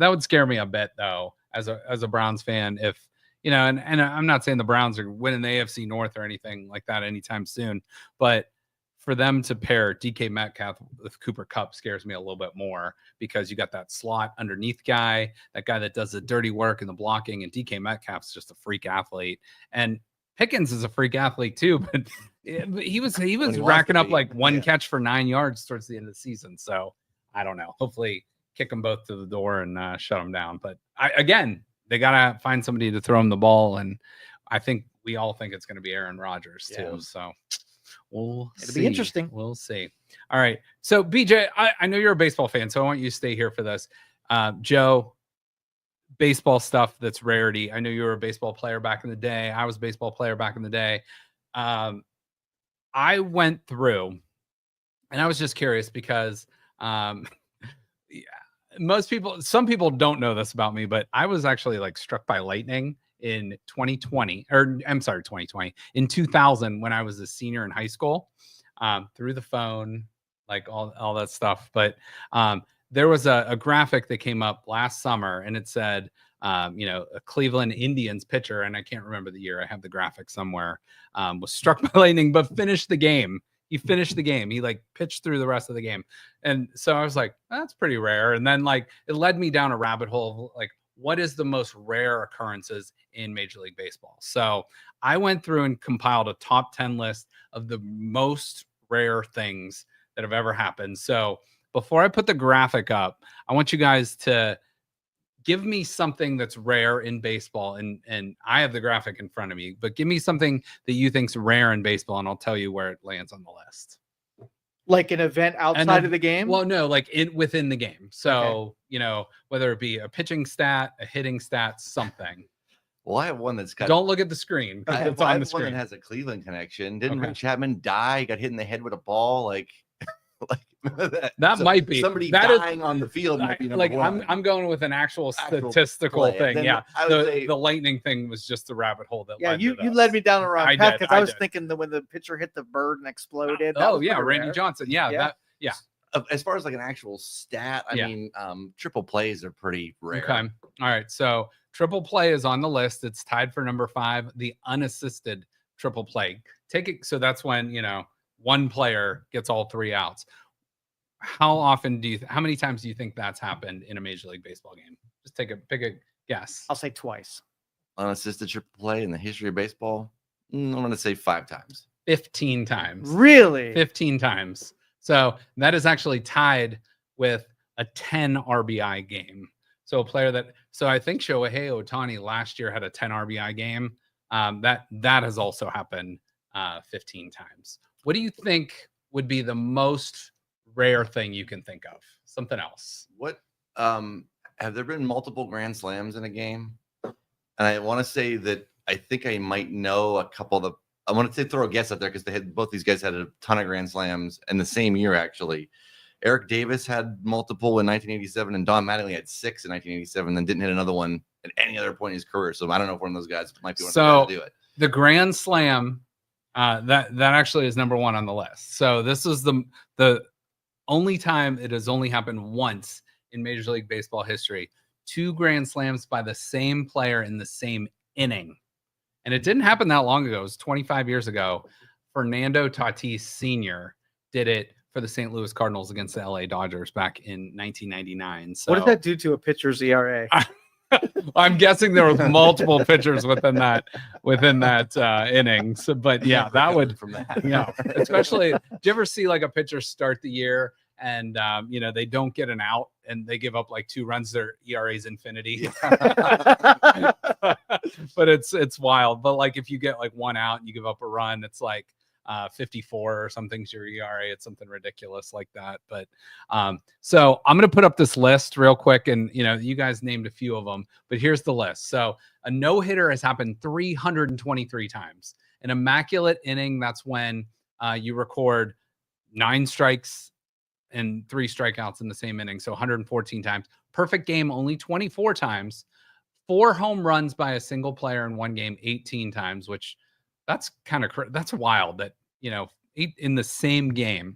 me a bit though, as a Browns fan, if and I'm not saying the Browns are winning the AFC North or anything like that anytime soon, but for them to pair DK Metcalf with Cooper Kupp scares me a little bit more, because you got that slot underneath guy, that guy that does the dirty work and the blocking, and DK Metcalf's just a freak athlete, and Pickens is a freak athlete too, but he was racking up like one catch for 9 yards towards the end of the season. So I don't know. Hopefully kick them both to the door and shut them down. But again, they got to find somebody to throw him the ball, and I think we all think it's going to be Aaron Rodgers too. So it'll be interesting. We'll see. All right. So BJ, I know you're a baseball fan, so I want you to stay here for this. Joe, baseball stuff that's rarity. I know you were a baseball player back in the day. I was a baseball player back in the day. I went through, and I was just curious because some people don't know this about me, but I was actually like struck by lightning in 2020, in 2000, when I was a senior in high school, through the phone, like all that stuff. But there was a graphic that came up last summer, and it said, a Cleveland Indians pitcher, and I can't remember the year, I have the graphic somewhere, was struck by lightning, but finished the game. He finished the game. He like pitched through the rest of the game. And so I was like, that's pretty rare. And then like it led me down a rabbit hole of like, what is the most rare occurrences in Major League Baseball? So I went through and compiled a top 10 list of the most rare things that have ever happened. So before I put the graphic up, I want you guys to give me something that's rare in baseball. And I have the graphic in front of me, but give me something that you think's rare in baseball, and I'll tell you where it lands on the list. Like an event outside of the game? Well, no, like within the game. So, whether it be a pitching stat, a hitting stat, something. Well, I have one that's got. Don't look at the screen. I have one that has a Cleveland connection. Didn't Rick Chapman die? Got hit in the head with a ball? Like that might be somebody dying on the field. Might be like one. I'm going with an actual statistical thing. Yeah, the lightning thing was just the rabbit hole that. Yeah, you led me down the wrong path, because I was thinking that when the pitcher hit the bird and exploded. Randy Johnson. Yeah. As far as like an actual stat, I mean, triple plays are pretty rare. Okay. All right. So triple play is on the list. It's tied for number 5, the unassisted triple play. Take it. So that's when, one player gets all 3 outs. How many times do you think that's happened in a Major League Baseball game? Just pick a guess. I'll say twice. Unassisted triple play in the history of baseball? I'm going to say 5 times. 15 times. Really? 15 times. So that is actually tied with a 10 RBI game. So I think Shohei Ohtani last year had a 10 RBI game. That has also happened 15 times. What do you think would be the most rare thing you can think of? Something else. What have there been multiple grand slams in a game? And I want to say that I think I might know a couple of I want to throw a guess out there, because both these guys had a ton of grand slams in the same year, actually. Eric Davis had multiple in 1987, and Don Mattingly had 6 in 1987, then didn't hit another one at any other point in his career. So I don't know if one of those guys might be one of those guys to do it. The grand slam, that actually is number 1 on the list. So this is the only time it has only happened once in Major League Baseball history. 2 grand slams by the same player in the same inning. And it didn't happen that long ago. It was 25 years ago. Fernando Tatis Sr. did it for the St. Louis Cardinals against the LA Dodgers back in 1999. So what did that do to a pitcher's ERA? I'm guessing there were multiple pitchers within that inning. So, but yeah, that would from that. Especially, do you ever see like a pitcher start the year and they don't get an out and they give up like 2 runs? Their ERA's infinity. But it's wild. But like if you get like 1 out and you give up a run, it's like 54 or something's your ERA. It's something ridiculous like that. But so I'm going to put up this list real quick, and you guys named a few of them, but here's the list. So a no-hitter has happened 323 times. An immaculate inning, that's when you record 9 strikes and 3 strikeouts in the same inning, so 114 times. Perfect game, only 24 times. 4 home runs by a single player in one game, 18 times, which that's that's wild that 8 in the same game.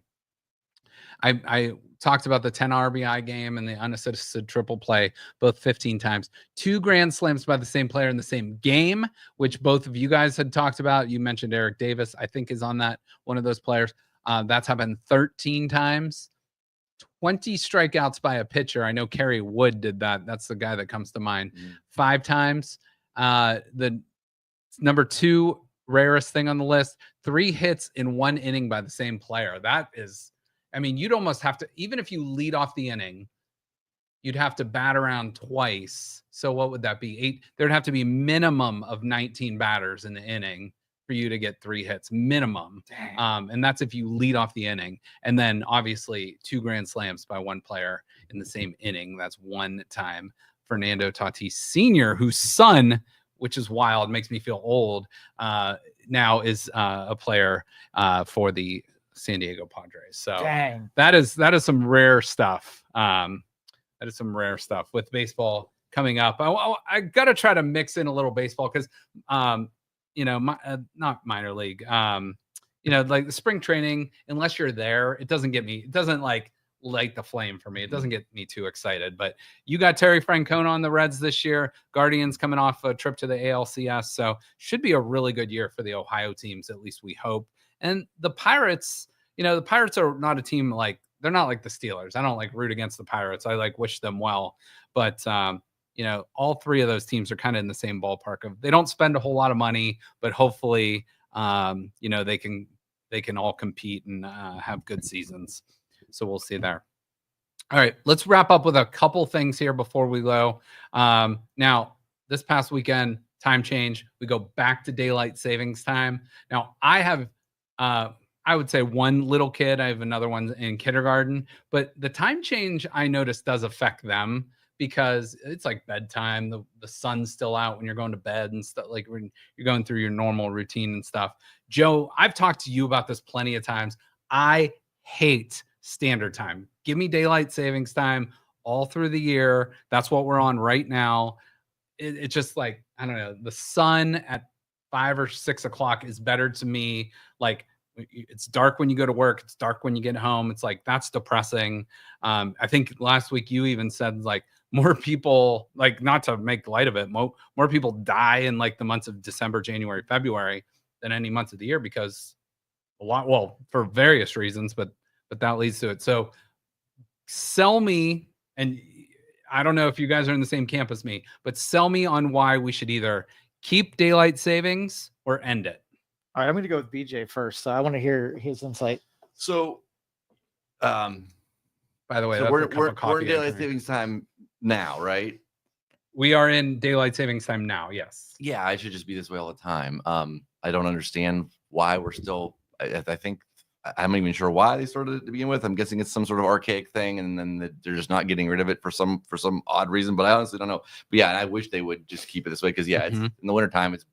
I talked about the 10 RBI game and the unassisted triple play, both 15 times. 2 grand slams by the same player in the same game, which both of you guys had talked about. You mentioned Eric Davis, I think, is on that, one of those players. That's happened 13 times. 20 strikeouts by a pitcher. I know Kerry Wood did that. That's the guy that comes to mind. 5 times. The number 2 rarest thing on the list, 3 hits in 1 inning by the same player. That is, you'd almost have to, even if you lead off the inning, you'd have to bat around twice. So what would that be? 8. There'd have to be minimum of 19 batters in the inning for you to get 3 hits minimum. And that's if you lead off the inning. And then obviously 2 grand slams by one player in the same inning. That's 1 time. Fernando Tatis Sr., whose son, which is wild, makes me feel old, now is a player for the San Diego Padres. So that is some rare stuff. That is some rare stuff with baseball coming up. I got to try to mix in a little baseball because not minor league, like the spring training, unless you're there, it doesn't light the flame for me. It doesn't get me too excited, but you got Terry Francona on the Reds this year, Guardians coming off a trip to the ALCS. So should be a really good year for the Ohio teams. At least we hope. And the Pirates, the Pirates are not a team they're not like the Steelers. I don't root against the Pirates. I wish them well, but all 3 of those teams are kind of in the same ballpark of, they don't spend a whole lot of money, but hopefully, they can all compete and have good seasons. So we'll see there. All right, let's wrap up with a couple things here before we go. Now, this past weekend, time change, we go back to daylight savings time. Now, I have, I would say, 1 little kid. I have another one in kindergarten, but the time change I noticed does affect them because it's like bedtime. The sun's still out when you're going to bed and stuff, when you're going through your normal routine and stuff. Joe, I've talked to you about this plenty of times. I hate standard time. Give me daylight savings time all through the year. That's what we're on right now. It's just I don't know, the sun at 5 or 6 o'clock is better to me. It's dark when you go to work. It's dark when you get home. It's that's depressing. I think last week you even said more people, not to make light of it, more people die in the months of December, January, February than any months of the year because for various reasons, but that leads to it. So sell me, and I don't know if you guys are in the same camp as me, but sell me on why we should either keep daylight savings or end it. All right, I'm going to go with BJ first. So I want to hear his insight. So, by the way, so we're in daylight savings time now, right? We are in daylight savings time now. Yes. Yeah, I should just be this way all the time. I don't understand why we're still. I think I'm not even sure why they started it to begin with. I'm guessing it's some sort of archaic thing, and then they're just not getting rid of it for some odd reason. But I honestly don't know. But yeah, and I wish they would just keep it this way because it's in the wintertime. It's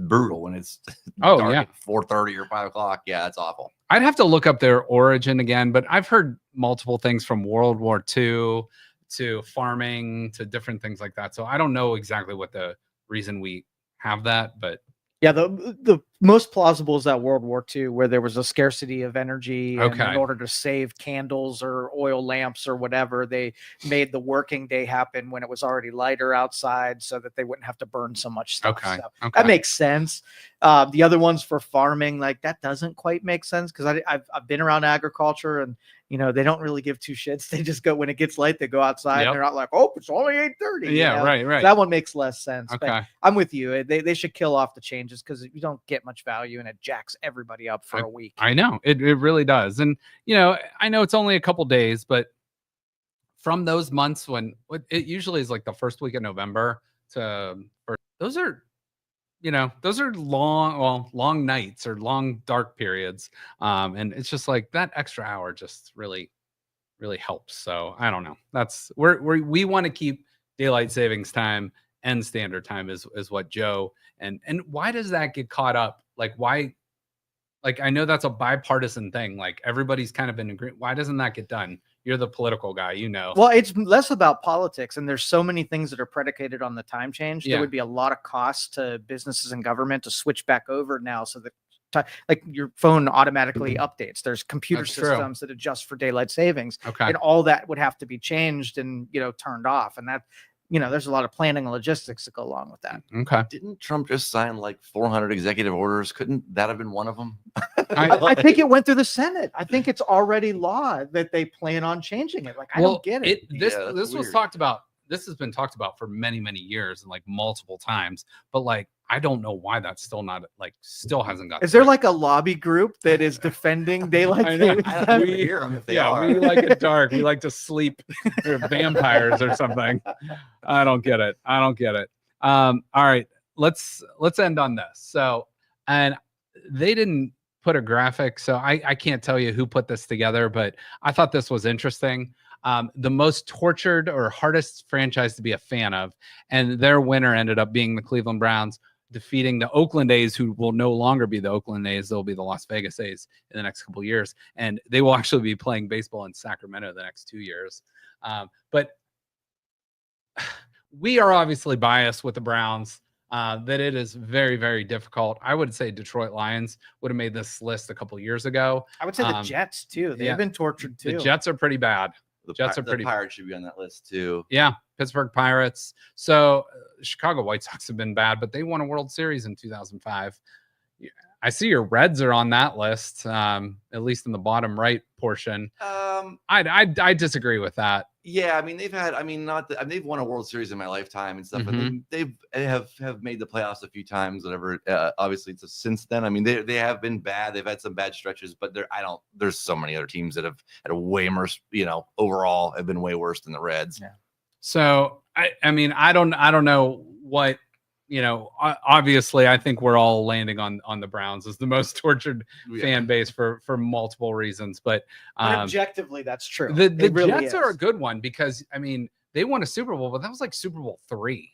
brutal when it's dark at 4:30 or 5 o'clock. Yeah, it's awful. I'd have to look up their origin again, but I've heard multiple things from World War II to farming to different things like that. So I don't know exactly what the reason we have that, but yeah, the most plausible is that World War II, where there was a scarcity of energy, and in order to save candles or oil lamps or whatever, they made the working day happen when it was already lighter outside, so that they wouldn't have to burn so much stuff. So that makes sense. The other ones for farming, that doesn't quite make sense because I've been around agriculture, and they don't really give 2 shits. They just go when it gets late, they go outside and they're not like, oh, it's only 8:30. Yeah, right. So that one makes less sense. But I'm with you. They should kill off the changes because you don't get much value and it jacks everybody up for a week. I know it really does. And, I know it's only a couple days, but from those months when it usually is the first week of November those are those are long nights or long dark periods. And it's just like that extra hour just really, really helps. So I don't know. That's we want to keep daylight savings time and standard time is what Joe and why does that get caught up? Like why? Like I know that's a bipartisan thing. Like everybody's kind of in agreement. Why doesn't that get done? You're the political guy, Well, it's less about politics, and there's so many things that are predicated on the time change. Yeah. There would be a lot of costs to businesses and government to switch back over now, so that like your phone automatically updates. There's computer systems that adjust for daylight savings, and all that would have to be changed and turned off, and that. There's a lot of planning and logistics that go along with that. Okay. Didn't Trump just sign like 400 executive orders? Couldn't that have been one of them? I think it went through the Senate. I think it's already law that they plan on changing it. Like, I don't get it. This was talked about. This has been talked about for many, many years and like multiple times. But like, I don't know why that's still not still hasn't got. Is there like a lobby group that is defending daylight savings time? We hear them if they are. We like it dark. We like to sleep. We're vampires or something. I don't get it. All right, let's end on this. So, and they didn't put a graphic, so I can't tell you who put this together, but I thought this was interesting. The most tortured or hardest franchise to be a fan of, and their winner ended up being the Cleveland Browns, defeating the Oakland A's, who will no longer be the Oakland A's. They'll be the Las Vegas A's in the next couple of years, and they will actually be playing baseball in Sacramento the next 2 years. But we are obviously biased with the Browns. That it is very, very difficult. I would say Detroit Lions would have made this list a couple of years ago. I would say the Jets too. They've been tortured too. The Jets are pretty bad. The Pirates should be on that list too. Yeah, Pittsburgh Pirates. So Chicago White Sox have been bad, but they won a World Series in 2005. I see your Reds are on that list, at least in the bottom right portion. I disagree with that. Yeah, I mean they've won a World Series in my lifetime and stuff, and they have made the playoffs a few times. Whatever. Obviously, it's since then. I mean they have been bad. They've had some bad stretches, but there's so many other teams that have had a way worse. Overall, have been way worse than the Reds. Yeah. So I mean I don't know what. Obviously, I think we're all landing on the Browns as the most tortured fan base for multiple reasons. But objectively, that's true. The Jets are a good one because I mean they won a Super Bowl, but that was like Super Bowl III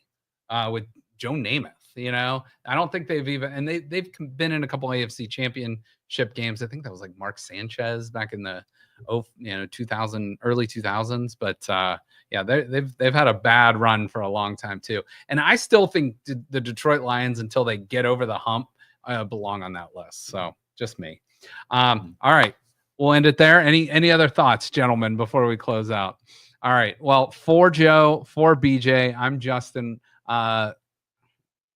with Joe Namath. I don't think they've they've been in a couple AFC Championship games. I think that was like Mark Sanchez back in the early 2000s. But yeah, they've had a bad run for a long time too. And I still think the Detroit Lions, until they get over the hump, belong on that list. So just me. All right, we'll end it there. Any other thoughts, gentlemen, before we close out? All right. Well, for Joe, for BJ, I'm Justin. I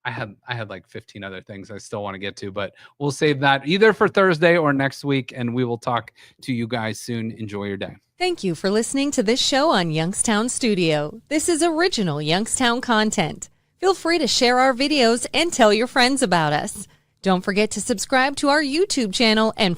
had like 15 other things I still want to get to, but we'll save that either for Thursday or next week, and we will talk to you guys soon. Enjoy your day. Thank you for listening to this show on Youngstown Studio. This is original Youngstown content. Feel free to share our videos and tell your friends about us. Don't forget to subscribe to our YouTube channel and